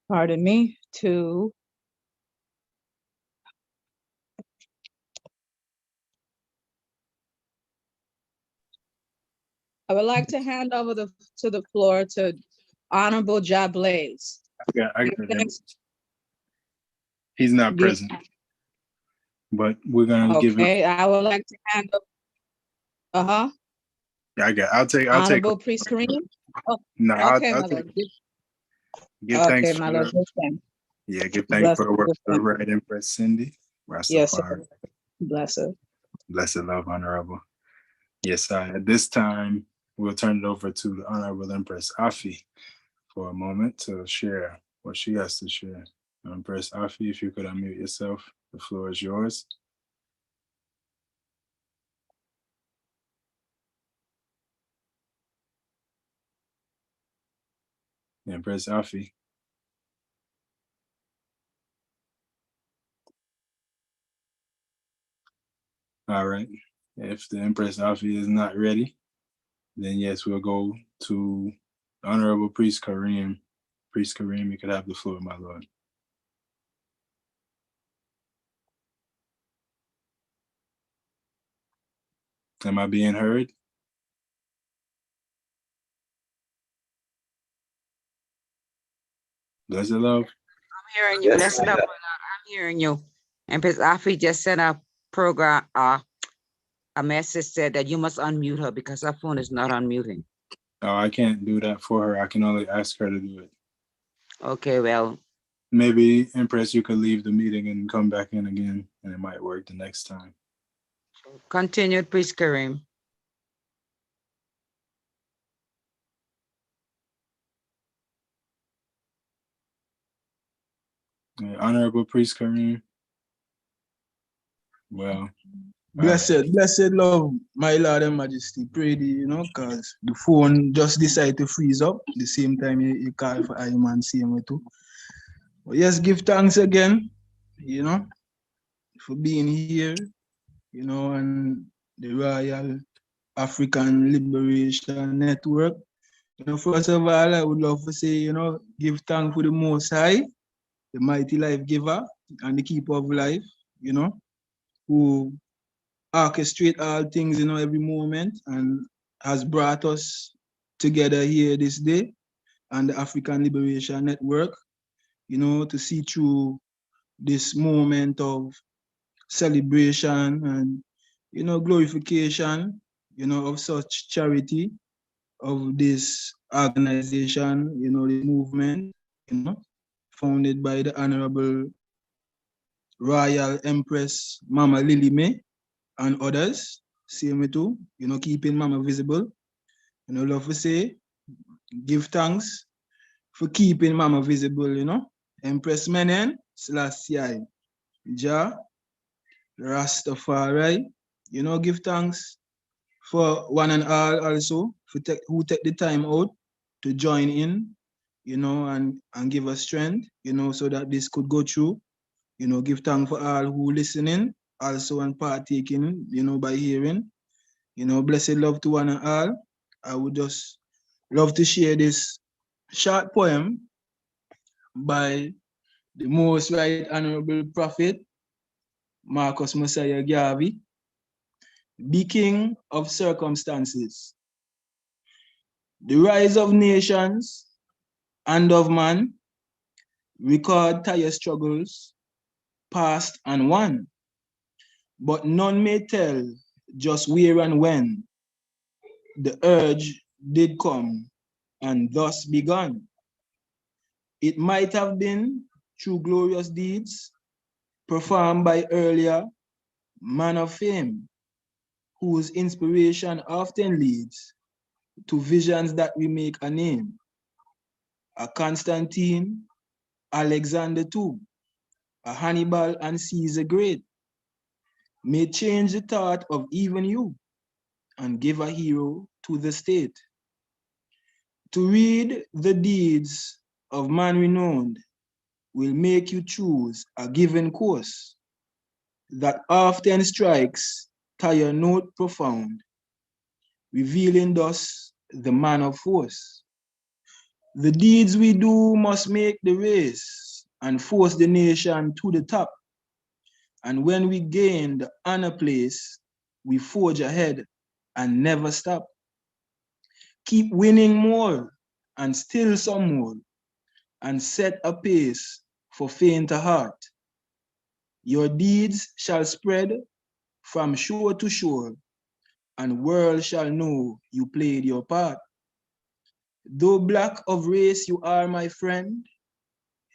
pardon me, to I would like to hand over the floor to Honorable Jablaze. I got him. He's not present, but we're gonna give him. Okay, I would like to hand over. Yeah, I'll take. Honorable Priest Kareem. Oh, No, okay, I'll my take. lord. Give Okay, thanks my for. lord. Yeah, give thanks Bless for the work her. of the right Empress Cindy. Yes, Rastafari. bless her. Blessed love, Honorable. Yes, at this time, we'll turn it over to the Honorable Empress Afi for a moment to share what she has to share. Empress Afi, if you could unmute yourself, the floor is yours. Empress Afi. All right. If the Empress Alfie is not ready, then yes, we'll go to Honorable Priest Kareem. Priest Kareem, you could have the floor, my lord. Am I being heard? Blessed love. I'm hearing you. Blessed love, my lord. I'm hearing you. Empress Afi just sent a program, a message said that you must unmute her because her phone is not unmuting. Oh, I can't do that for her. I can only ask her to do it. Okay, well. Maybe, Empress, you could leave the meeting and come back in again, and it might work the next time. Continue, Priest Kareem. Honorable Priest Kareem. Well, blessed love, my Lord and Majesty. Pray thee, because the phone just decided to freeze up the same time you call for Iman same way too. But yes, give thanks again, for being here, and the Royal African Liberation Network. First of all, I would love to say, give thanks for the Most High, the mighty life giver and the keeper of life, who orchestrate all things, every moment and has brought us together here this day and the African Liberation Network, to see through this moment of celebration and, glorification, of such charity of this organization, the movement, founded by the Honorable Royal Empress Mama Lilymae and others. Same way too, keeping Mama visible. Love to say, give thanks for keeping Mama visible, Empress Menen, Selassie, Jah, Rastafari, give thanks for one and all also, who take the time out to join in, and give us strength, so that this could go through. Give thanks for all who listening also and partaking, by hearing. Blessed love to one and all. I would just love to share this short poem by the Most Right Honorable Prophet Marcus Messiah Garvey, the King of Circumstances. The rise of nations and of man record tire struggles past and won, but none may tell just where and when the urge did come and thus begun. It might have been through glorious deeds performed by earlier men of fame, whose inspiration often leads to visions that we make a name. A Constantine, Alexander too, a Hannibal and Caesar great, may change the thought of even you and give a hero to the state. To read the deeds of man renowned will make you choose a given course that often strikes tire note profound, revealing thus the man of force. The deeds we do must make the race and force the nation to the top. And when we gain the honor place, we forge ahead and never stop. Keep winning more and still some more, and set a pace for fainter heart. Your deeds shall spread from shore to shore, and world shall know you played your part. Though black of race you are, my friend,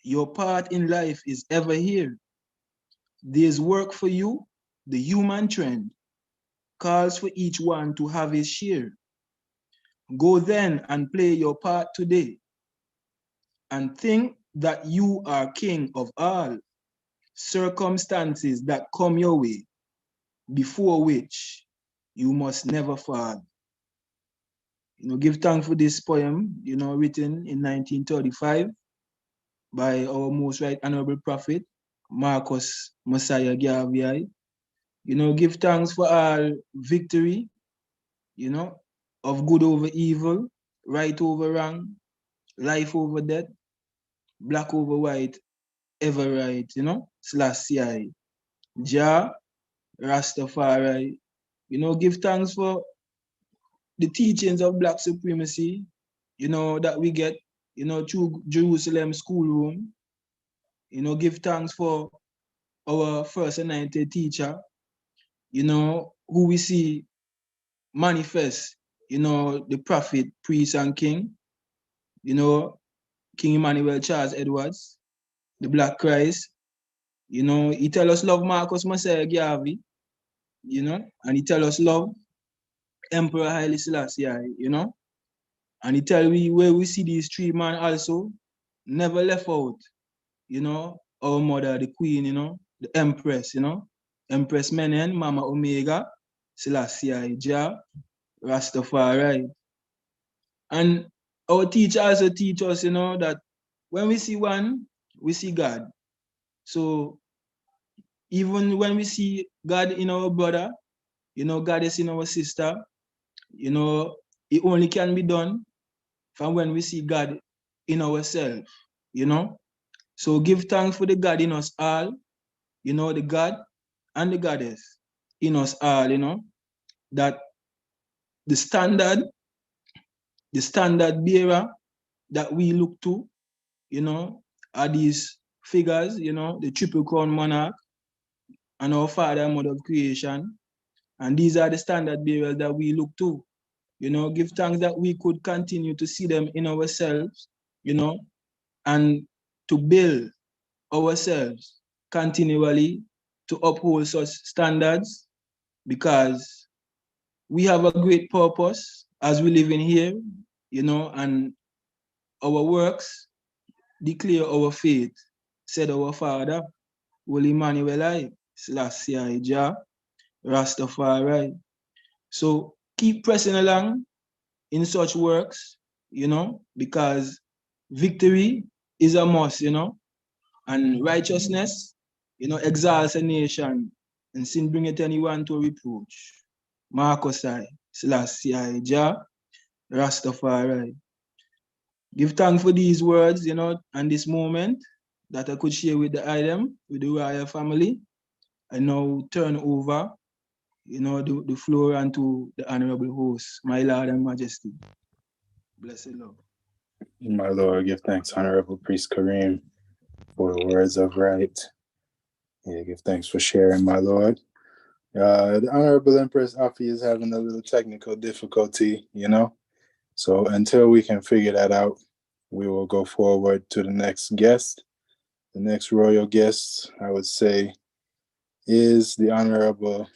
your part in life is ever here. There's work for you, the human trend calls for each one to have his share. Go then and play your part today, and think that you are king of all circumstances that come your way, before which you must never fall. Give thanks for this poem, written in 1935 by our Most Right Honorable Prophet, Marcus Messiah Garvey, Give thanks for all victory, of good over evil, right over wrong, life over death, black over white, ever right, Selassie, Jah, Rastafari. Give thanks for the teachings of black supremacy, that we get, through Jerusalem schoolroom. Give thanks for our first anointed teacher, who we see manifest, the prophet, priest, and king, King Emmanuel Charles Edwards, the Black Christ. He tell us love Marcus Messiah Garvey, and he tell us love Emperor Haile Selassie, and he tell we where we see these three men also never left out, our mother, the queen, the Empress, Empress Menen, Mama Omega, Selassie, Jah, Rastafari. And our teacher also teach us, that when we see one, we see God. So even when we see God in our brother, God is in our sister, it only can be done from when we see God in ourselves, So give thanks for the God in us all, the God and the Goddess in us all, that the standard bearer that we look to, are these figures, the triple crown monarch and our father and mother of creation. And these are the standard bearers that we look to. Give thanks that we could continue to see them in ourselves, and to build ourselves continually to uphold such standards, because we have a great purpose as we live in here, and our works declare our faith, said our father, Holy Emmanuel, Selassie, Jah, Rastafari. So keep pressing along in such works, because victory is a must, and righteousness, exalts a nation, and sin bringeth anyone to reproach. Marcus I, Selassie, Jah, Rastafari. Give thanks for these words, and this moment that I could share with the item, with the royal family. I now turn over, the floor unto the honorable host, my Lord and Majesty. Blessed Lord. My Lord, give thanks, Honorable Priest Kareem, for the words of right. Yeah, give thanks for sharing, my Lord. The Honorable Empress Afi is having a little technical difficulty, So until we can figure that out, we will go forward to the next guest. The next royal guest, I would say, is the Honorable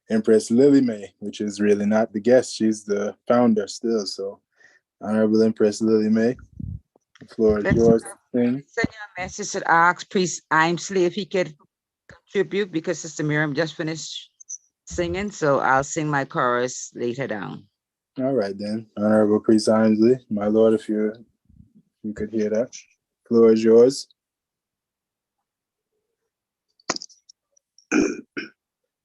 Empress Lilymae, which is really not the guest. She's the founder still. So, Honorable Empress Lilymae, the floor is yours. Send you a message to ask Priest Aimsley if he could contribute, because Sister Miriam just finished singing, so I'll sing my chorus later down. All right then, Honorable Priest Aimsley, my Lord, if you could hear that, the floor is yours.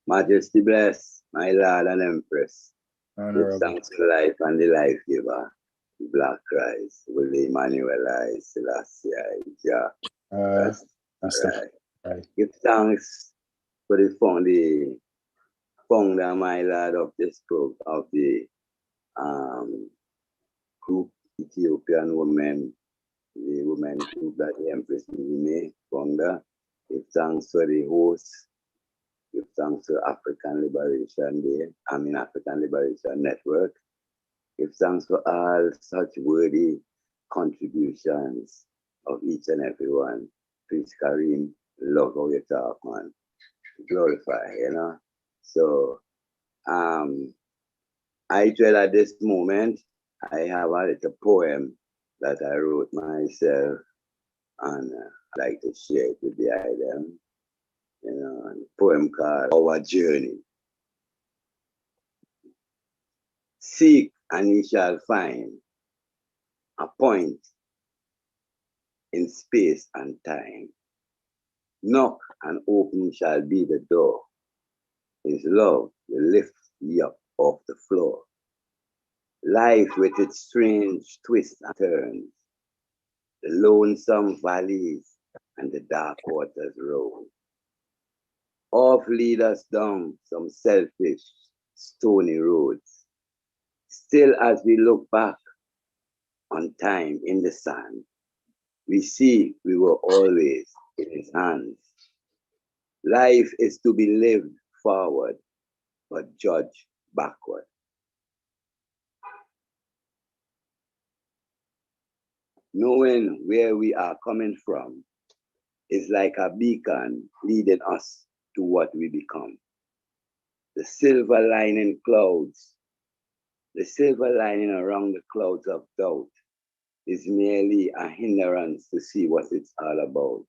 Majesty bless, my Lord and Empress. Give thanks to life and the life giver, the Black Christ, Holy Emmanuel I, Selassie I, Jah. Right. Give thanks for the founder, my Lord, of this group, of the group Ethiopian women, the women group that the Empress Lilymae founder. Give thanks for the host. Give thanks to African Liberation Day, African Liberation Network. Give thanks for all such worthy contributions of each and every one. Priest Kareem, love how you talk, man. Glorify, So, I feel at this moment, I have a little poem that I wrote myself, and I'd like to share it with the item. A poem called Our Journey. Seek and ye shall find a point in space and time. Knock and open shall be the door. His love will lift you up off the floor. Life with its strange twists and turns, the lonesome valleys and the dark waters roll. Off lead us down some selfish, stony roads. Still as we look back on time in the sand, we see we were always in his hands. Life is to be lived forward, but judged backward. Knowing where we are coming from is like a beacon leading us to what we become. The silver lining clouds, the silver lining around the clouds of doubt is merely a hindrance to see what it's all about.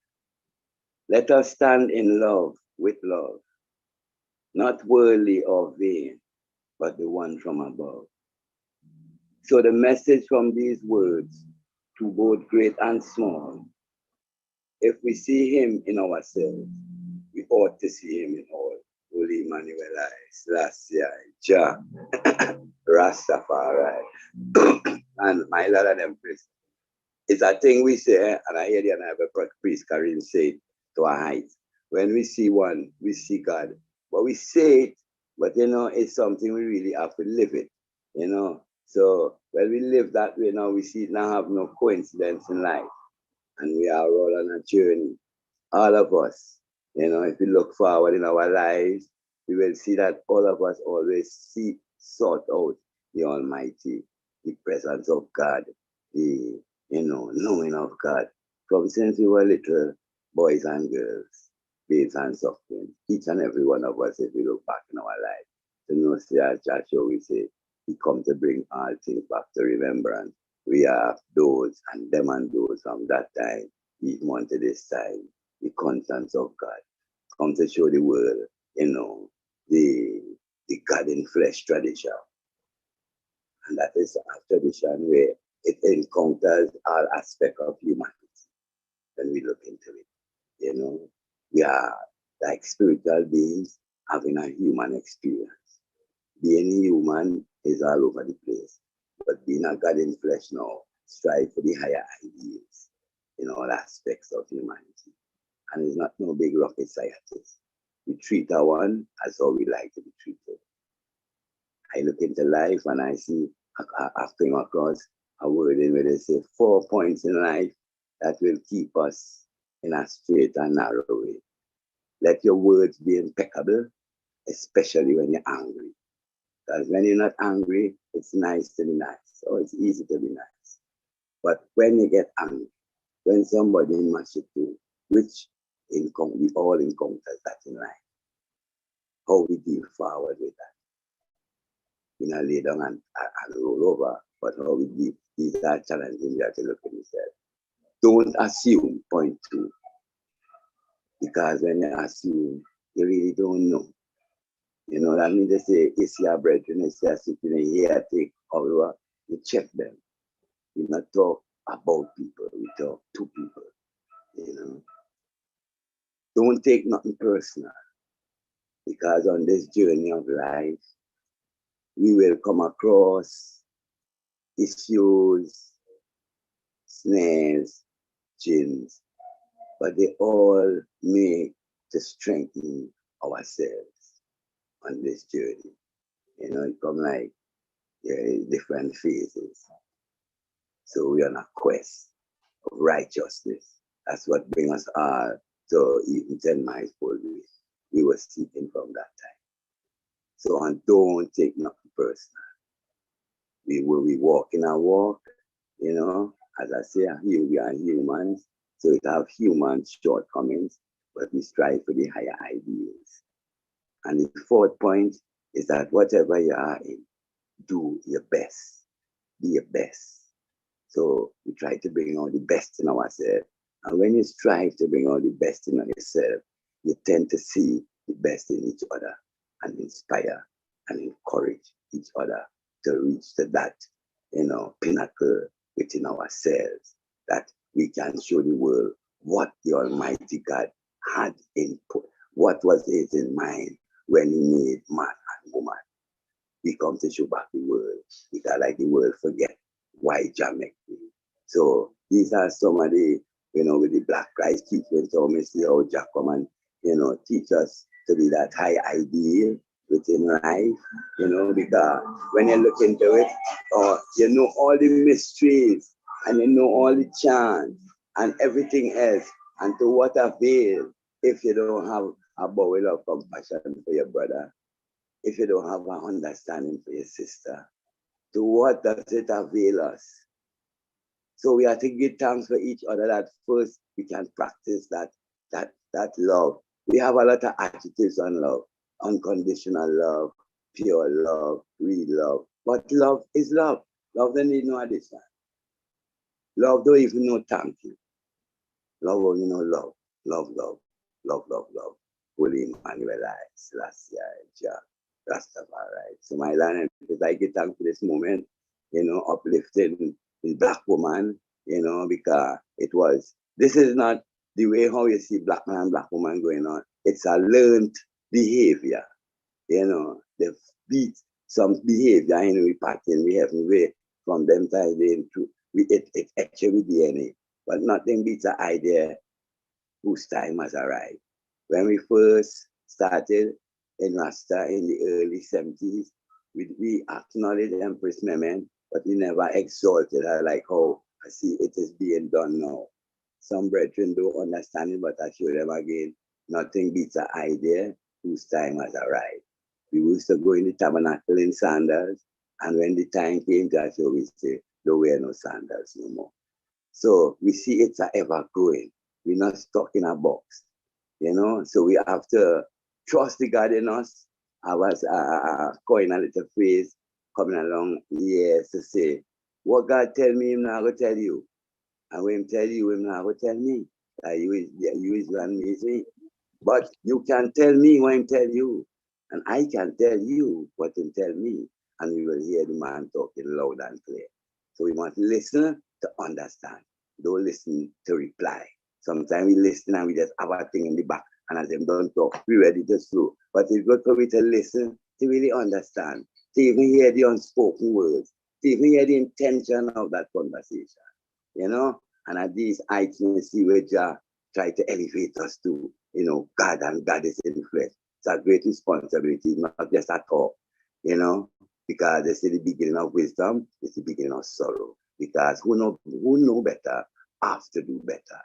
Let us stand in love with love, not worldly or vain, but the one from above. So the message from these words to both great and small, if we see him in ourselves, we ought to see him in all. Holy Emmanuel, Selassie, Jah, Rastafari, and my Lord and Empress. It's a thing we say, and I hear the Honorable Priest Karim say it to a height. When we see one, we see God. But we say it, but it's something we really have to live it, So when we live that way now, we see it now have no coincidence in life. And we are all on a journey. All of us, if we look forward in our lives, we will see that all of us always sort out the Almighty, the presence of God, the knowing of God. From since we were little boys and girls, babes and suckling, each and every one of us, if we look back in our life, to know, as Joshua we say, he come to bring all things back to remembrance. We have those and them and those from that time, even unto this time, the constance of God. Come to show the world, the God in flesh tradition. And that is a tradition where it encounters all aspects of humanity when we look into it. We are like spiritual beings having a human experience. Being human is all over the place. But being a God in flesh now, strive for the higher ideals in all aspects of humanity. And it's not no big rocket scientist. We treat our one as how we like to be treated. I look into life and I see, I've come across a word in where they say 4 points in life that will keep us in a straight and narrow way. Let your words be impeccable, especially when you're angry. Because when you're not angry, it's nice to be nice, or it's easy to be nice. But when you get angry, when somebody mash it too, which we all encounter that in life, how we deal forward with that. We not lay down and roll over, but how we deal, these are challenges we have to look at yourself. Don't assume, point 2. Because when you assume, you really don't know. That means they say, it's your brethren, it's your sitting here, take over, you check them. We not talk about people, we talk to people, Don't take nothing personal, because on this journey of life, we will come across issues, snares, gins, but they all make to strengthen ourselves on this journey. It come like different phases. So we're on a quest of righteousness. That's what brings us all to even 10 miles forward. We were seeking from that time. So and don't take nothing personal. We walk in our walk, as I say, we are humans, so we have human shortcomings, but we strive for the higher ideals. And the 4th point is that whatever you are in, do your best. Be your best. So we try to bring out the best in ourselves. And when you strive to bring out the best in yourself, you tend to see the best in each other and inspire and encourage each other to reach to that, pinnacle within ourselves, that we can show the world what the Almighty God had input, what was his in mind when he made man and woman. We come to show back the world because like the world forget why Jah make me. So these are some of the, with the Black Christ teaching. So we see how Jah come and, teach us to be that high ideal within life, because when you look into it, you know all the mysteries and you know all the chants and everything else. And to what avail if you don't have a bowel of compassion for your brother, if you don't have an understanding for your sister? To what does it avail us? So we have to give thanks for each other that first we can practice that love. We have a lot of adjectives on love: unconditional love, pure love, real love. But love is love. Love don't need no addition. Love don't even know thank you. Love only know love. Love, love, love, love, love. Holy Emmanuel, Selassie, Jah, Rastafari. So my land, because I give thanks for this moment, uplifting the Black woman, because this is not the way how you see Black man and Black woman going on. It's a learned behavior, they've beat some behavior in we pattern we have way from them time into it actually DNA, but nothing beats the idea whose time has arrived. When we first started in Rasta in the early 70s, we acknowledged Empress Memen, but we never exalted her like how I see it is being done now. Some brethren don't understand it, but I show them again, nothing beats the idea whose time has arrived. We used to go in the tabernacle in sandals, and when the time came to us, we say, don't wear no sandals no more. So we see it's ever growing. We're not stuck in a box, so we have to trust the God in us. I was coining a little phrase coming along years to say, what God tell me, I'm not going to tell you. And when he tell you, I'm not going to tell me. You is one me. But you can tell me when he tell you. And I can tell you what he tell me. And you will hear the man talking loud and clear. So we must listen to understand. Don't listen to reply. Sometimes we listen and we just have a thing in the back. And as them don't talk, we ready to slow. But it's good for me to listen, to really understand, to even hear the unspoken words, to even hear the intention of that conversation, And at these heights, we see where Jah try to elevate us to, God and God is in the flesh. It's a great responsibility, not just a talk, because they say the beginning of wisdom is the beginning of sorrow. Because who know better have to do better.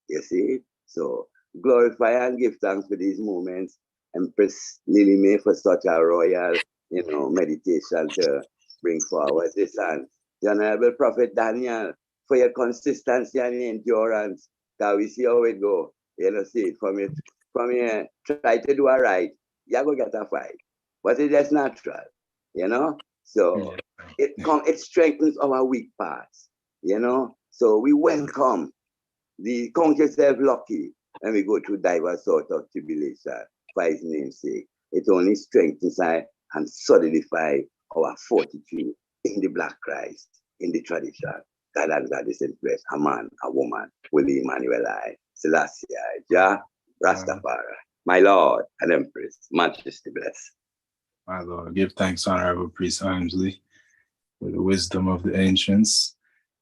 You see? So glorify and give thanks for these moments. Empress Lilymae for such a royal, meditation to bring forward this. And the Honorable Prophet Daniel for your consistency and endurance. Because we see how it go. See it from here, try to do it right. You're going to get a fight. But it's just natural, So it strengthens our weak parts, So we welcome the count yourself lucky when we go through diverse sort of tribulation for his name's sake. It only strengthens and solidifies our fortitude in the Black Christ, in the tradition. God and God is in flesh, a man, a woman, Holy Emmanuel, Selassie, Jah, Rastafari, my Lord and Empress, Majesty bless. My Lord, give thanks, Honorable Priest Armsley, for the wisdom of the ancients.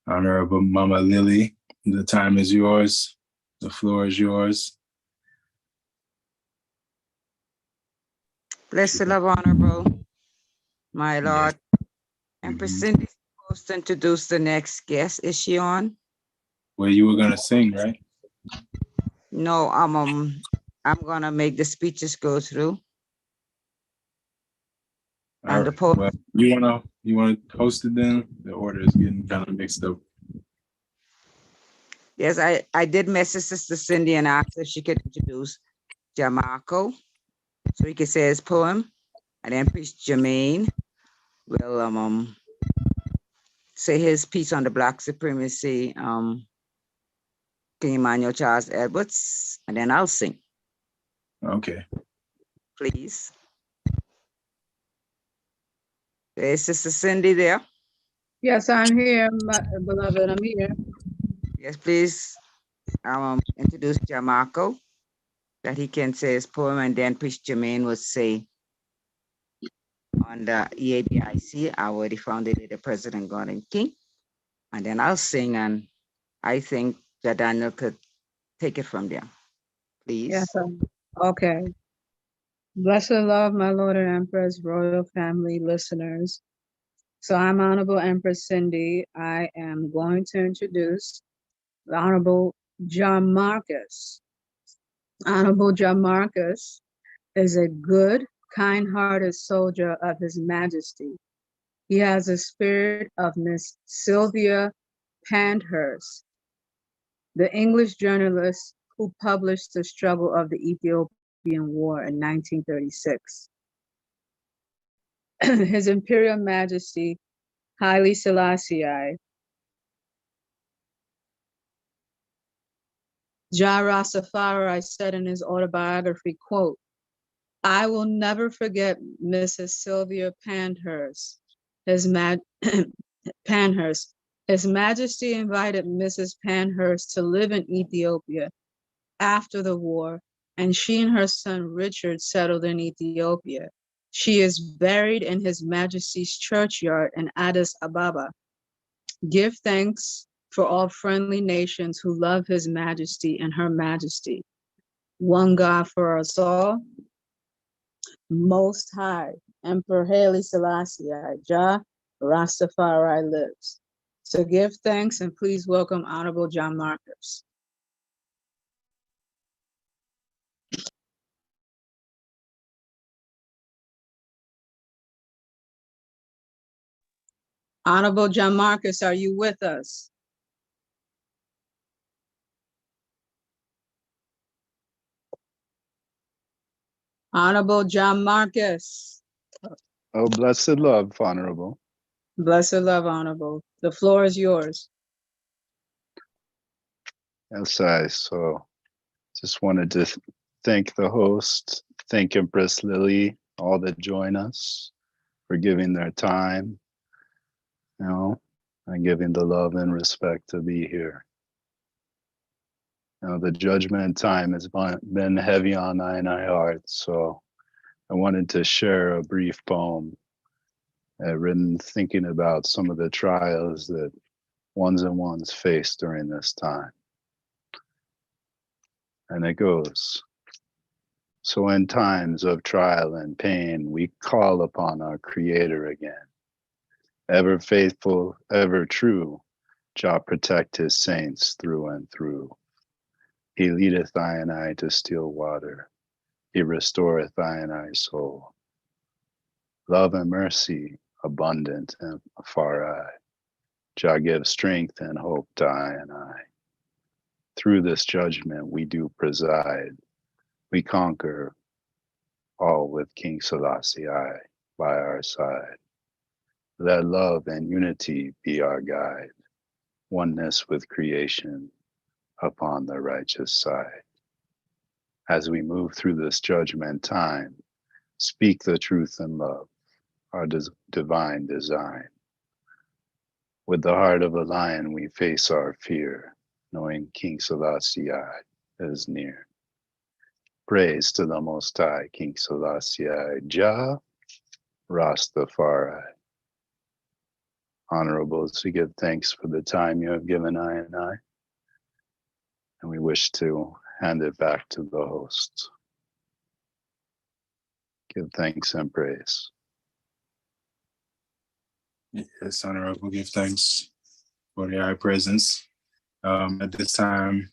Honorable Mama Lily, the time is yours. The floor is yours. Bless the love, Honorable, my Lord. Empress Cindy is supposed to introduce the next guest. Is she on? Well, you were going to sing, right? No, I'm going to make the speeches go through. And the poet. Well, you want to host it then? The order is getting kind of mixed up. Yes, I did message Sister Cindy and asked if she could introduce Jamarco so he could say his poem. And then Priest Jermaine will say his piece on the Black supremacy, King Emmanuel Charles Edwards, and then I'll sing. Okay. Please. Is Sister Cindy there? Yes, I'm here, my beloved. I'm here. Yes, please introduce Jamarco. that he can say his poem, and then Priest Jermaine would say on the EABIC, our the founder, the President, God and King. And then I'll sing, and I think that Daniel could take it from there. Please. Yes, okay. Blessed love, my Lord and Empress, royal family, listeners. So I'm Honorable Empress Cindy. I am going to introduce the Honorable John Marcus. Honorable John Marcus is a good, kind-hearted soldier of His Majesty. He has the spirit of Miss Sylvia Pankhurst, the English journalist who published The Struggle of the Ethiopian War in 1936. His Imperial Majesty Haile Selassie Jah Rastafari said in his autobiography, quote, "I will never forget Mrs. Sylvia Pankhurst. Pankhurst. His Majesty invited Mrs. Pankhurst to live in Ethiopia after the war, and she and her son Richard settled in Ethiopia. She is buried in His Majesty's churchyard in Addis Ababa. Give thanks for all friendly nations who love His Majesty and Her Majesty. One God for us all, Most High, Emperor Haile Selassie, Jah Rastafari lives." So give thanks and please welcome Honorable John Marcus. Honorable John Marcus, are you with us? Honorable John Marcus. Oh, blessed love, Honorable. Blessed love, Honorable. The floor is yours. Yes, so just wanted to thank the host, thank Empress Lily, all that join us for giving their time, and giving the love and respect to be here. The judgment time has been heavy on I and I heart, so I wanted to share a brief poem written thinking about some of the trials that ones and ones face during this time. And it goes, "So in times of trial and pain, we call upon our Creator again. Ever faithful, ever true, Jah protect His saints through and through. He leadeth I and I to still water. He restoreth I and I soul. Love and mercy abundant and afar I. Jah give strength and hope to I and I. Through this judgment we do preside. We conquer all with King Selassie I by our side. Let love and unity be our guide. Oneness with creation upon the righteous side. As we move through this judgment time, speak the truth in love, our divine design. With the heart of a lion, we face our fear, knowing King Selassie I is near. Praise to the Most High, King Selassie I, Jah Rastafari. Honorables, we give thanks for the time you have given I and I, and we wish to hand it back to the host. Give thanks and praise. Yes, Honorable, give thanks for the high presence. At this time,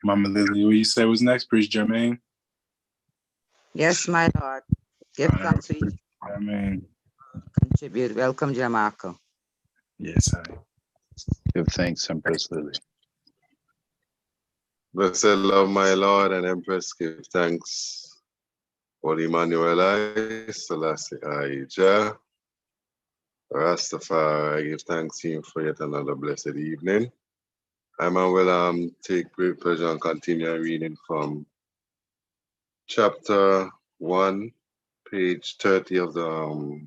Mama Lily, what you say was next, Priest Jermaine? Yes, my Lord. Give thanks to each Amen. contribute. Welcome, Jamaica. Yes, I. Give thanks, Empress Lily. Blessed love, my Lord and Empress, give thanks for Emmanuel I, Selassie I, Jah Rastafari. I give thanks to Him for yet another blessed evening. I will take great pleasure and continue reading from chapter 1, page 30 of the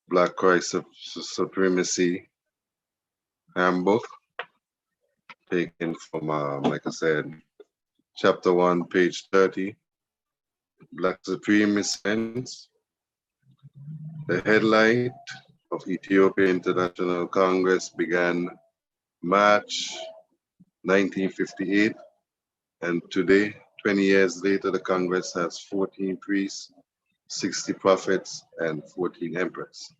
Black Christ Supremacy handbook, taken from, like I said, chapter 1, page 30, Black Supremacy. The headlight of Ethiopia International Congress began March 1958, and today, 20 years later, the Congress has 14 priests, 60 prophets, and 14 empress.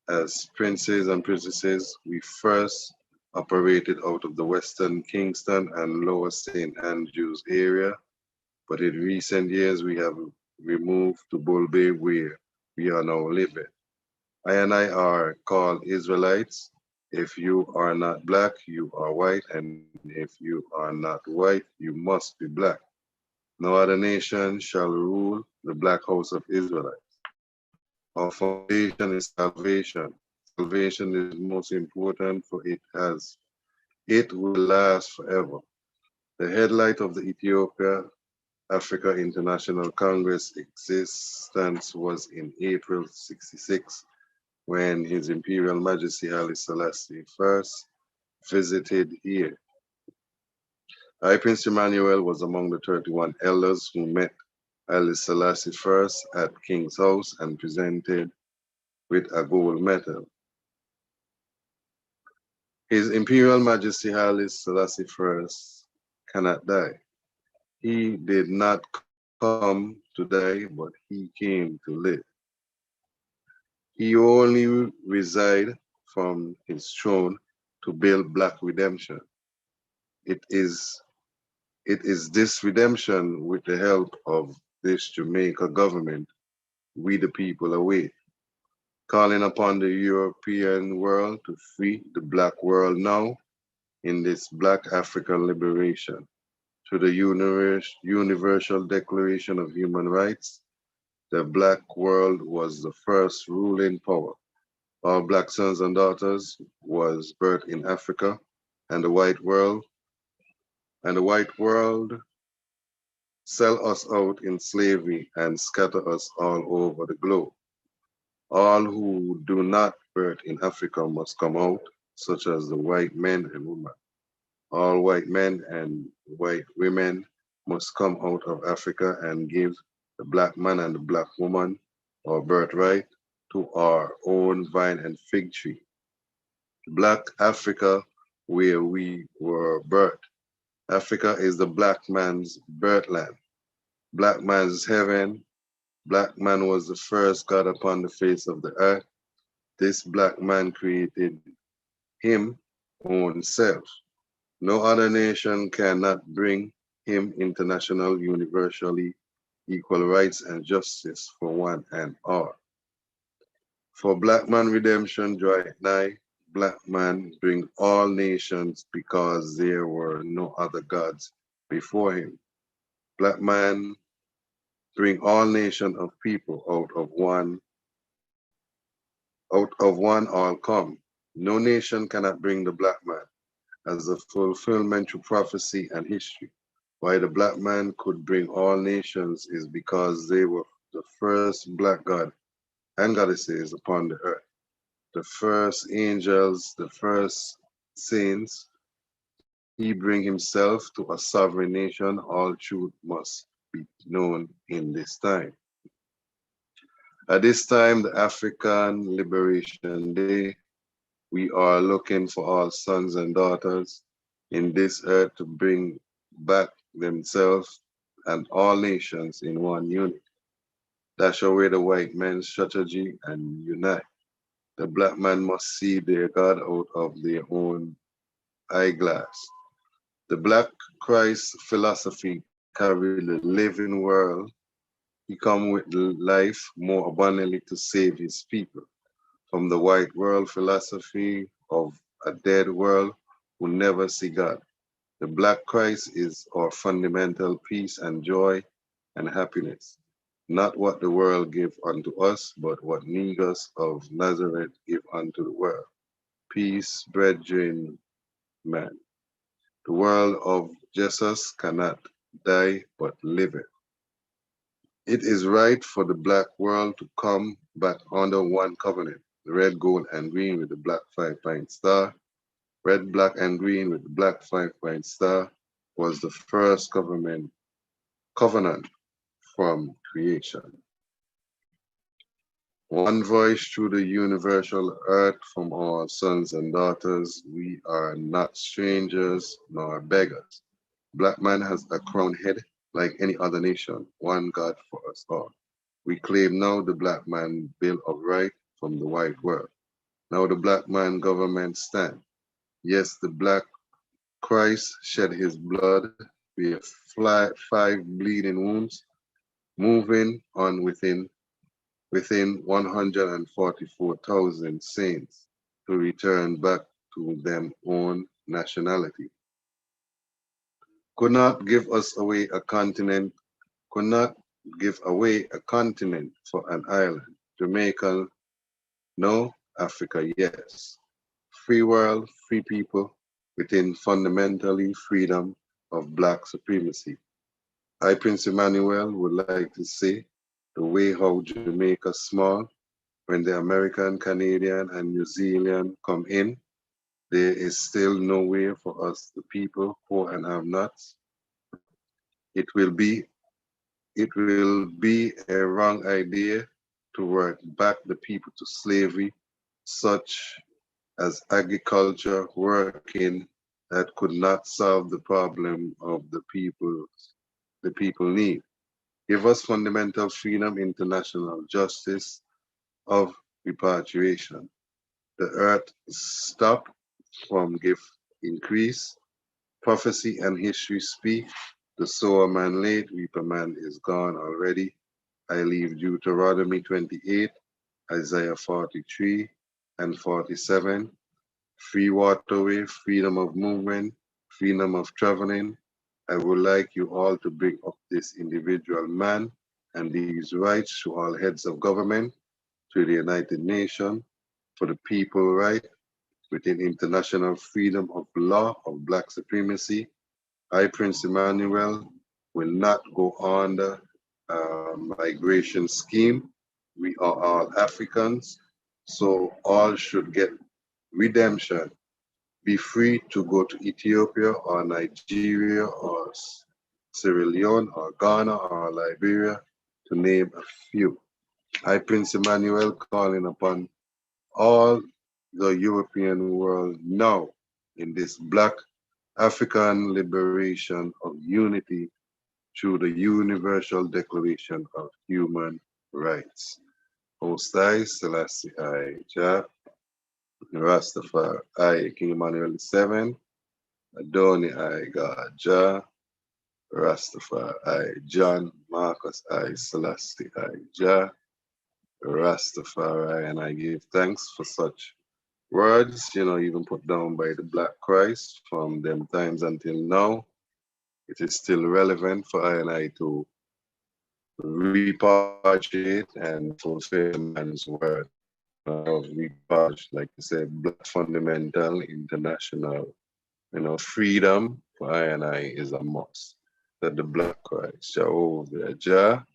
As princes and princesses, we first operated out of the Western Kingston and Lower St. Andrews area, but in recent years we have removed to Bull Bay where we are now living. I and I are called Israelites. If you are not black, you are white, and if you are not white, you must be black. No other nation shall rule the black house of Israelites. Our foundation is salvation. Salvation is most important, for it will last forever. The headlight of the Ethiopia Africa International Congress existence was in April 66, when His Imperial Majesty Haile Selassie I visited here. High Prince Emmanuel was among the 31 elders who met Haile Selassie I at King's House and presented with a gold medal. His Imperial Majesty Haile Selassie I cannot die. He did not come to die, but he came to live. He only resigned from his throne to build black redemption. It is this redemption, with the help of this Jamaica government, we the people await, calling upon the European world to free the black world now in this Black African liberation. To the Universal Declaration of Human Rights, the black world was the first ruling power. All black sons and daughters was birthed in Africa, and the white world sell us out in slavery and scatter us all over the globe. All who do not birth in Africa must come out, such as the white men and women. All white men and white women must come out of Africa and give the black man and the black woman our birthright to our own vine and fig tree. Black Africa, where we were birthed. Africa is the black man's birthland, black man's heaven. Black man was the first God upon the face of the earth. This black man created him own self. No other nation cannot bring him international, universally equal rights and justice for one and all. For black man redemption draw nigh, black man bring all nations, because there were no other gods before him. Black man bring all nations of people out of one all come. No nation cannot bring the black man, as a fulfillment through prophecy and history. Why the black man could bring all nations is because they were the first black god and goddesses upon the earth. The first angels, the first saints. He bring himself to a sovereign nation. All truth must be known in this time. At this time, the African Liberation Day, we are looking for all sons and daughters in this earth to bring back themselves and all nations in one unit. Dash away the white man's strategy and unite. The black man must see their God out of their own eyeglass. The Black Christ philosophy carry the living world. He come with life more abundantly to save his people from the white world philosophy of a dead world who never see God. The Black Christ is our fundamental peace and joy and happiness, not what the world give unto us, but what negus of Nazareth give unto the world. Peace, brethren, man. The world of Jesus cannot die but liveth. It is right for the black world to come back under one covenant, the red, gold, and green with the black 5-point star. Red, black, and green with the black 5-point star was the first government covenant from creation. One voice through the universal earth from our sons and daughters. We are not strangers nor beggars. Black man has a crowned head like any other nation, one God for us all. We claim now the black man bill of right from the white world. Now the black man government stand. Yes, the black Christ shed his blood. We have 5 bleeding wounds, moving on within 144,000 saints to return back to them own nationality. Could not give us away a continent, could not give away a continent for an island. Jamaica, no. Africa, yes. Free world, free people, within fundamentally freedom of black supremacy. I, Prince Emmanuel, would like to say the way how Jamaica small, when the American, Canadian, and New Zealand come in, there is still no way for us, the people, poor and have-nots. It will be a wrong idea to work back the people to slavery, such as agriculture working that could not solve the problem of the people need. Give us fundamental freedom, international justice of repatriation. The earth stop from give increase. Prophecy and history speak. The sower man late, reaper man is gone already. I leave Deuteronomy 28, Isaiah 43 and 47. Free waterway, freedom of movement, freedom of traveling. I would like you all to bring up this individual man and these rights to all heads of government, to the United Nations, for the people right, within international freedom of law of black supremacy. I, Prince Emmanuel, will not go under migration scheme. We are all Africans, so all should get redemption. Be free to go to Ethiopia or Nigeria or Sierra Leone or Ghana or Liberia, to name a few. I, Prince Emmanuel, calling upon all the European world now in this Black African liberation of unity through the Universal Declaration of Human Rights. Most I, Selassie I, Jah, Rastafari I, King Emmanuel VII, Adoni I, God Jah, Rastafari I, John Marcus I, Selassie I, Jah, Rastafari, and I give thanks for such words, even put down by the Black Christ from them times until now. It is still relevant for I and I to repatriate and fulfill man's word. Repatriate, like you said, Black fundamental, international, freedom for I and I is a must. That the Black Christ, Jehovah, Jah,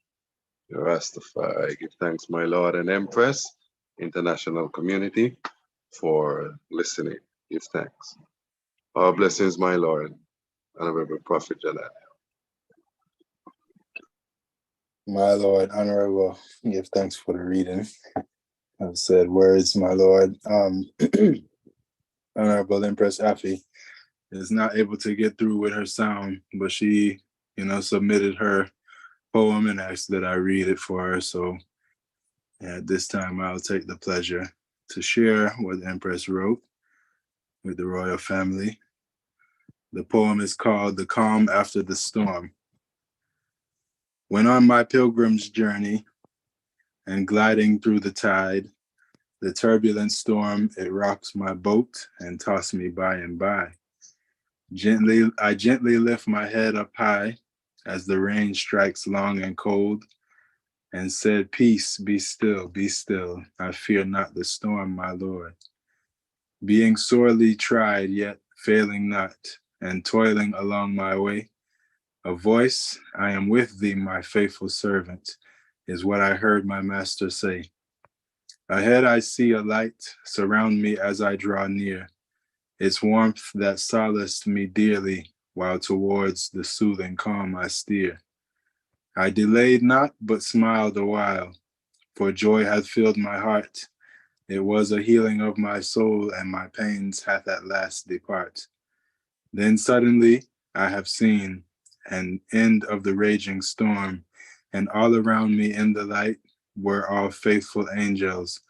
Rastafari. I give thanks, my Lord and Empress, international community, for listening. Give thanks. Our blessings, my Lord, Honorable Prophet Jalal. My Lord, Honorable, give thanks for the reading of said words, my Lord. Honorable Empress Afi is not able to get through with her sound, but she, submitted her poem and asked that I read it for her. So at this time, I'll take the pleasure to share what the Empress wrote with the royal family. The poem is called The Calm After the Storm. When on my pilgrim's journey and gliding through the tide, the turbulent storm, it rocks my boat and tosses me by and by. I gently lift my head up high as the rain strikes long and cold, and said, peace, be still, I fear not the storm, my Lord. Being sorely tried, yet failing not, and toiling along my way, a voice, I am with thee, my faithful servant, is what I heard my master say. Ahead I see a light surround me as I draw near, its warmth that solaced me dearly, while towards the soothing calm I steer. I delayed not, but smiled a while, for joy hath filled my heart. It was a healing of my soul, and my pains hath at last depart. Then suddenly I have seen an end of the raging storm, and all around me in the light were all faithful angels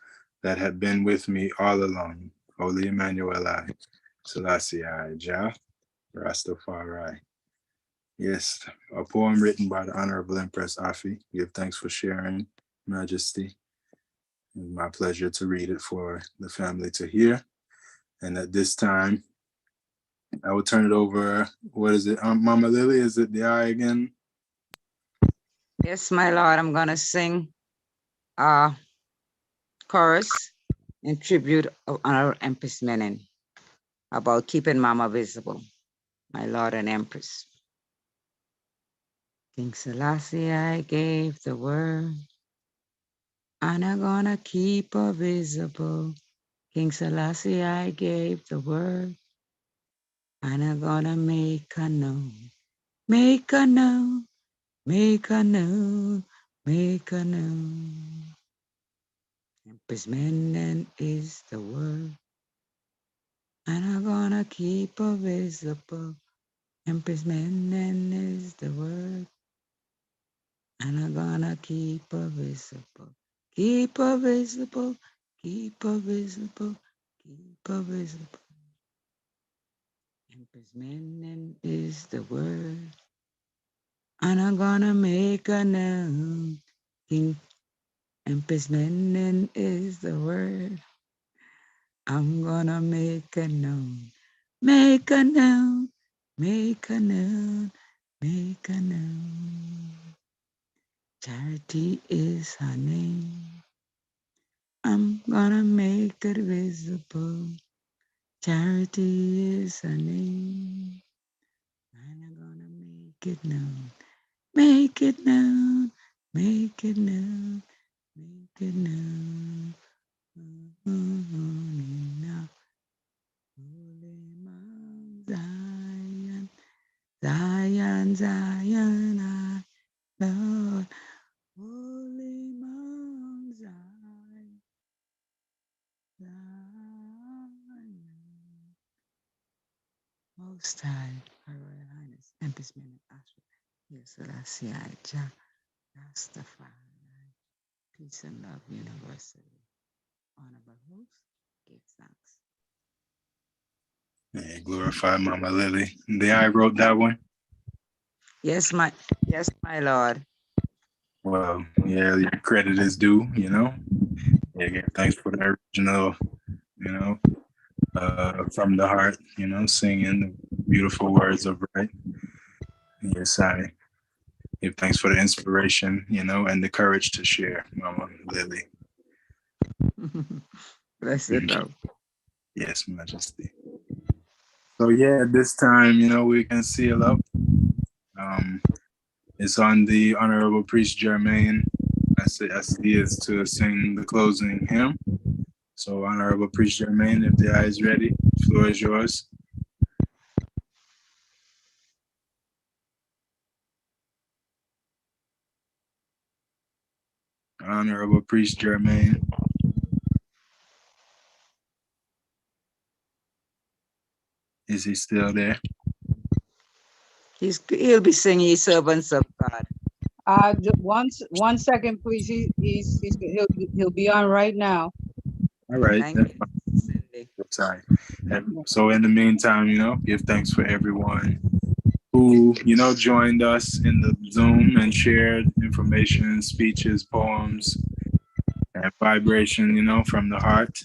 that had been with me all along. Holy Emmanuel, I, Selassie I, Jah, Rastafari. Yes, a poem written by the Honorable Empress Afi. Give thanks for sharing, Majesty. It's my pleasure to read it for the family to hear. And at this time, I will turn it over. What is it? Mama Lily, is it the eye again? Yes, my Lord, I'm gonna sing a chorus in tribute of Honorable Empress Menen about keeping Mama visible, my Lord and Empress. King Selassie, I gave the word, and I'm gonna keep her visible. King Selassie, I gave the word, and I'm gonna make her known. Make her known, make her known, make her known. Empress Menen is the word, and I'm gonna keep her visible. Empress Menen is the word, and I'm gonna keep her visible. Keep her visible, keep her visible, keep her visible. Empress Menen is the word, and I'm gonna make her known. King Empress Menen is the word, I'm gonna make her known. Make her known, make her known, make her known. Charity is her name. I'm gonna make her visible. Charity is her name. And I'm gonna make it known. Make it known, make it known, make it known. Now, Holy Mount Zion, Zion, Zion, I Lord, Holy Mount Zion, Zion. Most High, Her Royal Highness, Empress Menen Ashra, yes, Selassie I, Jah, Rastafari, peace and love universally. Honorable host, give thanks. Yeah, glorify Mama Lily. The I wrote that one. Yes, my Lord. Well, yeah, your credit is due, you know. Yeah, give thanks for the original, you know, from the heart, you know, singing the beautiful words of right. Yes, I give thanks for the inspiration, you know, and the courage to share, Mama Lily. Bless you, love. Yes, Majesty. So yeah, this time, you know, we can seal up. It's on the Honorable Priest Germain, as he is to sing the closing hymn. So Honorable Priest Germain, if the eye is ready, the floor is yours. Honorable Priest Germain. Is he still there? He'll be singing Servants of God. One second, please. He'll be on right now. All right. Thank you, Cindy. Sorry. So in the meantime, you know, give thanks for everyone who, you know, joined us in the Zoom and shared information, speeches, poems, and vibration, you know, from the heart.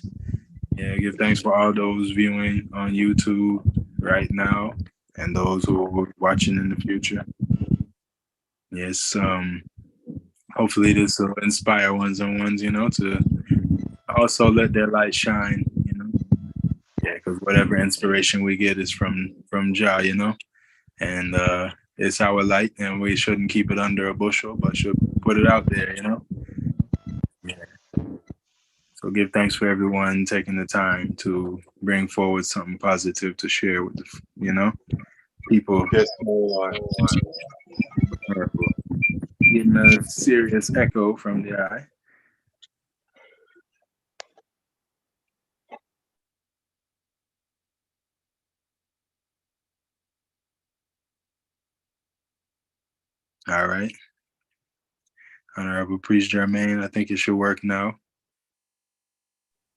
Yeah, give thanks for all those viewing on YouTube right now and those who will be watching in the future. Yes, hopefully this will inspire ones-on-ones, you know, to also let their light shine, you know. Yeah, because whatever inspiration we get is from Jah, you know. And it's our light, and we shouldn't keep it under a bushel, but should put it out there, you know. Yeah. So give thanks for everyone taking the time to bring forward something positive to share with the, you know, people. Yes, Lord. getting a serious echo from the eye. All right. Honorable Priest Jermaine, I think it should work now.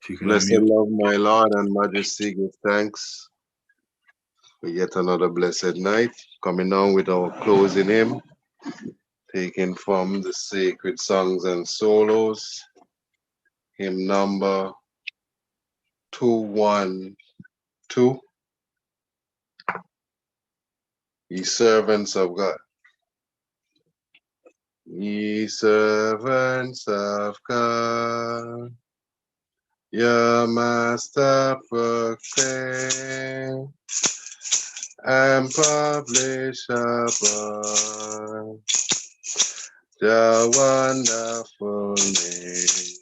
If you can Blessed unmute. love, my Lord and Majesty, give thanks for yet another blessed night. Coming on with our closing hymn, taken from the Sacred Songs and Solos, hymn number 212, Ye servants of God. Ye servants of God, your master proclaim and publish abroad the wonderful name,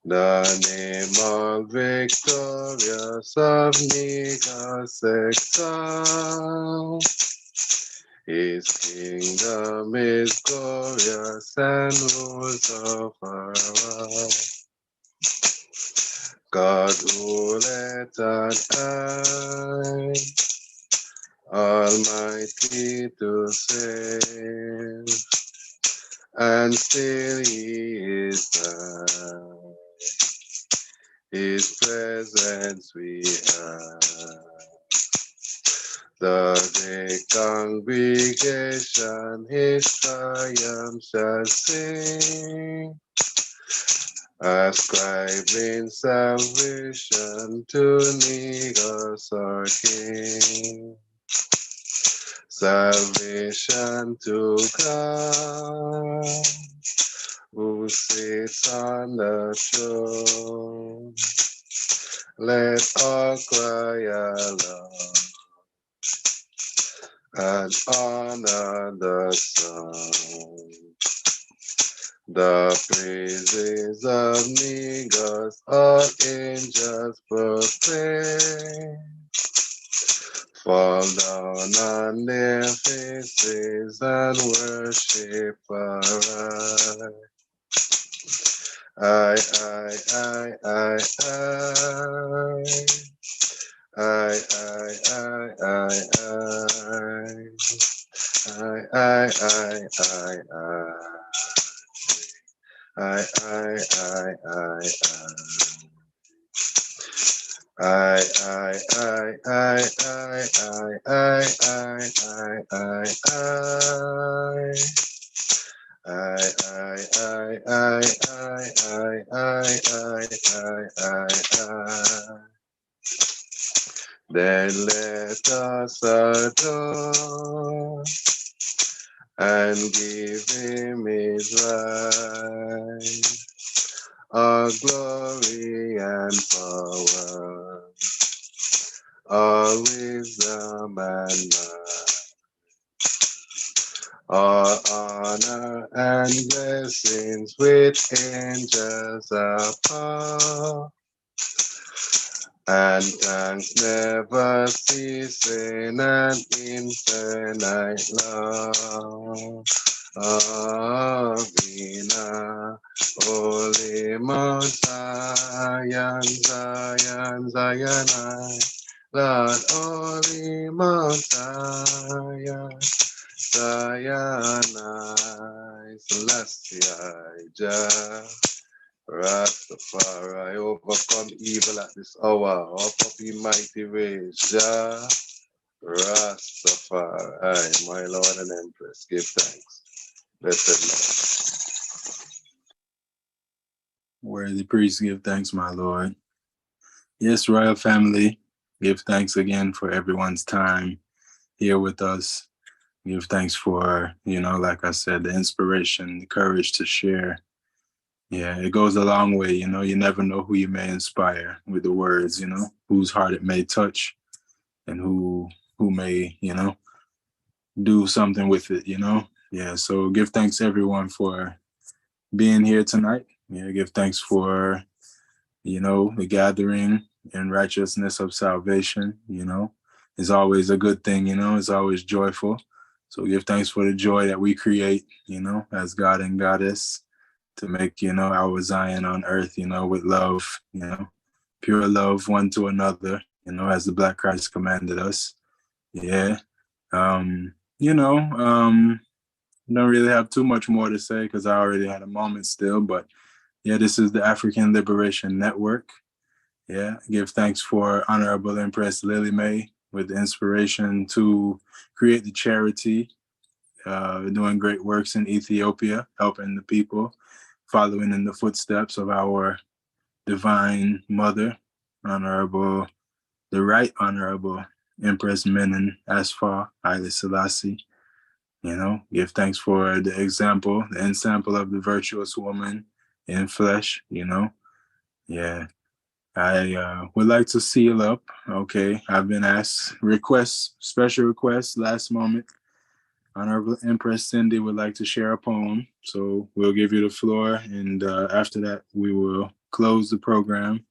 the name of victorious of Negus exalt. His kingdom is glorious and rules over all. God ruleth on high, almighty to save, and still he is God. His presence we have. The great congregation his triumph shall sing, ascribing salvation to Negus our King. Salvation to God, who sits on the throne. Let all cry aloud and honor the Son. The praises of Negus all angels proclaim. Fall down on their faces and worship aright. I, Then let us adore and give him his right, our glory and power, our wisdom and might, our honor and blessings with angels apart, and thanks never ceasing and infinite love. Avina, Holy Mount Zion, Zion, Zion, Lord, Holy Mount Zion, Zion, Celestia, Jah. Rastafari, overcome evil at this hour, up in mighty ways, Jah. Rastafari, my Lord and Empress, give thanks. Blessed Lord. Worthy priest, give thanks, my Lord. Yes, royal family, give thanks again for everyone's time here with us. Give thanks for, like I said, the inspiration, the courage to share. Yeah, it goes a long way, you never know who you may inspire with the words, whose heart it may touch and who may, do something with it, Yeah, so give thanks everyone for being here tonight. Yeah, give thanks for, the gathering and righteousness of salvation, It's always a good thing, It's always joyful. So give thanks for the joy that we create, as God and Goddess, to make, our Zion on earth, with love, pure love one to another, as the Black Christ commanded us. Yeah. Don't really have too much more to say because I already had a moment still, but yeah, this is the African Liberation Network. Yeah, give thanks for Honorable Empress Lilymae with the inspiration to create the charity, doing great works in Ethiopia, helping the people, following in the footsteps of our divine mother, the Right Honorable Empress Menen Asfar Haile Selassie. Give thanks for the ensample of the virtuous woman in flesh, Yeah. I would like to seal up. Okay. I've been asked special requests last moment. Honorable Empress Cindy would like to share a poem. So we'll give you the floor. And after that, we will close the program.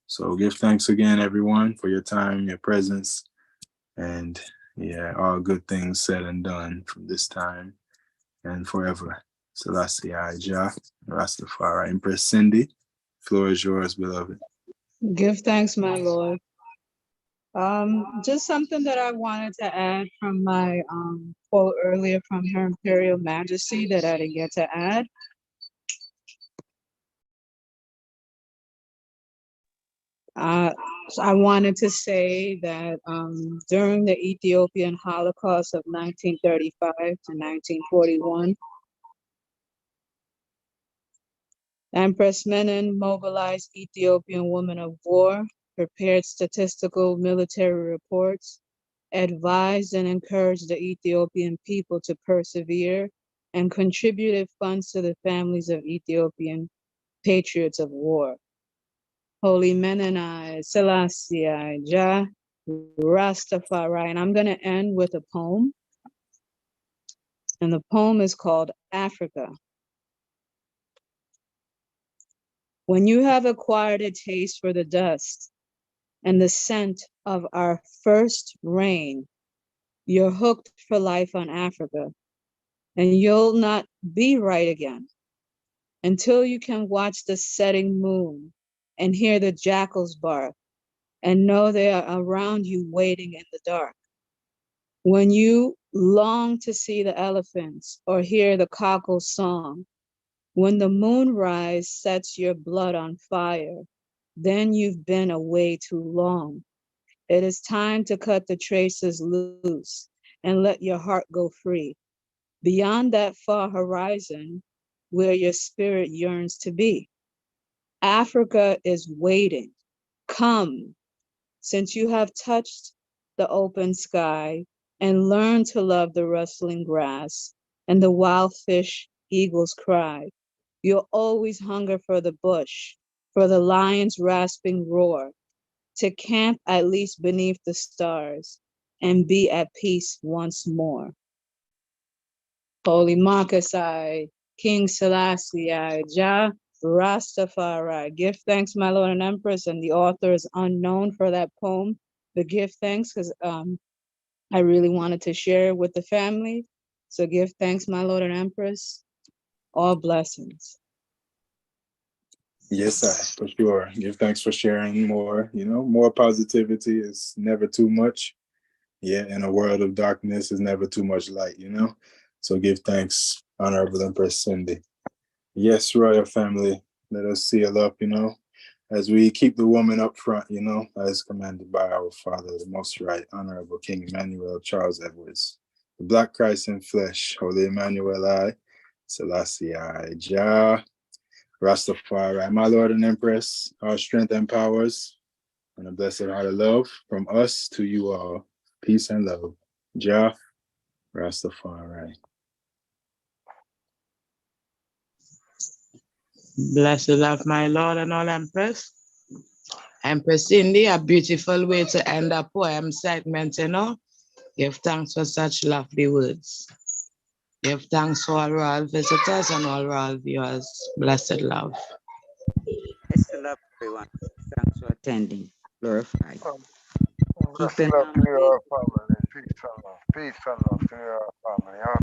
So give thanks again, everyone, for your time, your presence, and yeah, all good things said and done from this time and forever. Selassie Jah, Rastafari. Empress Cindy, floor is yours, beloved. Give thanks, my Lord. Just something that I wanted to add from my quote earlier from Her Imperial Majesty that I didn't get to add. I wanted to say that during the Ethiopian Holocaust of 1935 to 1941, Empress Menen mobilized Ethiopian women of war, prepared statistical military reports, advised and encouraged the Ethiopian people to persevere, and contributed funds to the families of Ethiopian patriots of war. Holy Menenai, Selassie, Jah, Rastafari. And I'm going to end with a poem. And the poem is called Africa. When you have acquired a taste for the dust and the scent of our first rain, you're hooked for life on Africa, and you'll not be right again until you can watch the setting moon and hear the jackals bark and know they are around you waiting in the dark. When you long to see the elephants or hear the cockle's song, when the moonrise sets your blood on fire, then you've been away too long. It is time to cut the traces loose and let your heart go free, beyond that far horizon where your spirit yearns to be. Africa is waiting. Come, since you have touched the open sky and learned to love the rustling grass and the wild fish eagles cry. You'll always hunger for the bush, for the lion's rasping roar, to camp at least beneath the stars and be at peace once more. Holy Makasai, King Selassie, Jah, Rastafari. Give thanks, my Lord and Empress, and the author is unknown for that poem, but give thanks because I really wanted to share it with the family. So give thanks, my Lord and Empress. All blessings. Yes, for sure. Give thanks for sharing more. More positivity is never too much. Yeah, in a world of darkness is never too much light, So give thanks, Honorable Empress Cindy. Yes, royal family, let us seal up, as we keep the woman up front, as commanded by our Father, the Most Right, Honorable King Emmanuel Charles Edwards, the Black Christ in flesh, Holy Emmanuel I, Selassie I, Jah, Rastafari, my Lord and Empress, our strength and powers, and a blessed heart of love from us to you all. Peace and love. Jah, Rastafari. Blessed love, my Lord and all Empress. Empress Cindy, a beautiful way to end a poem segment, Give thanks for such lovely words. Give thanks for all royal visitors and all royal viewers. Blessed love. Blessed love, everyone. Thanks for attending. Glorified. Bless love to your family. Peace and love. Peace and love to your family. Huh?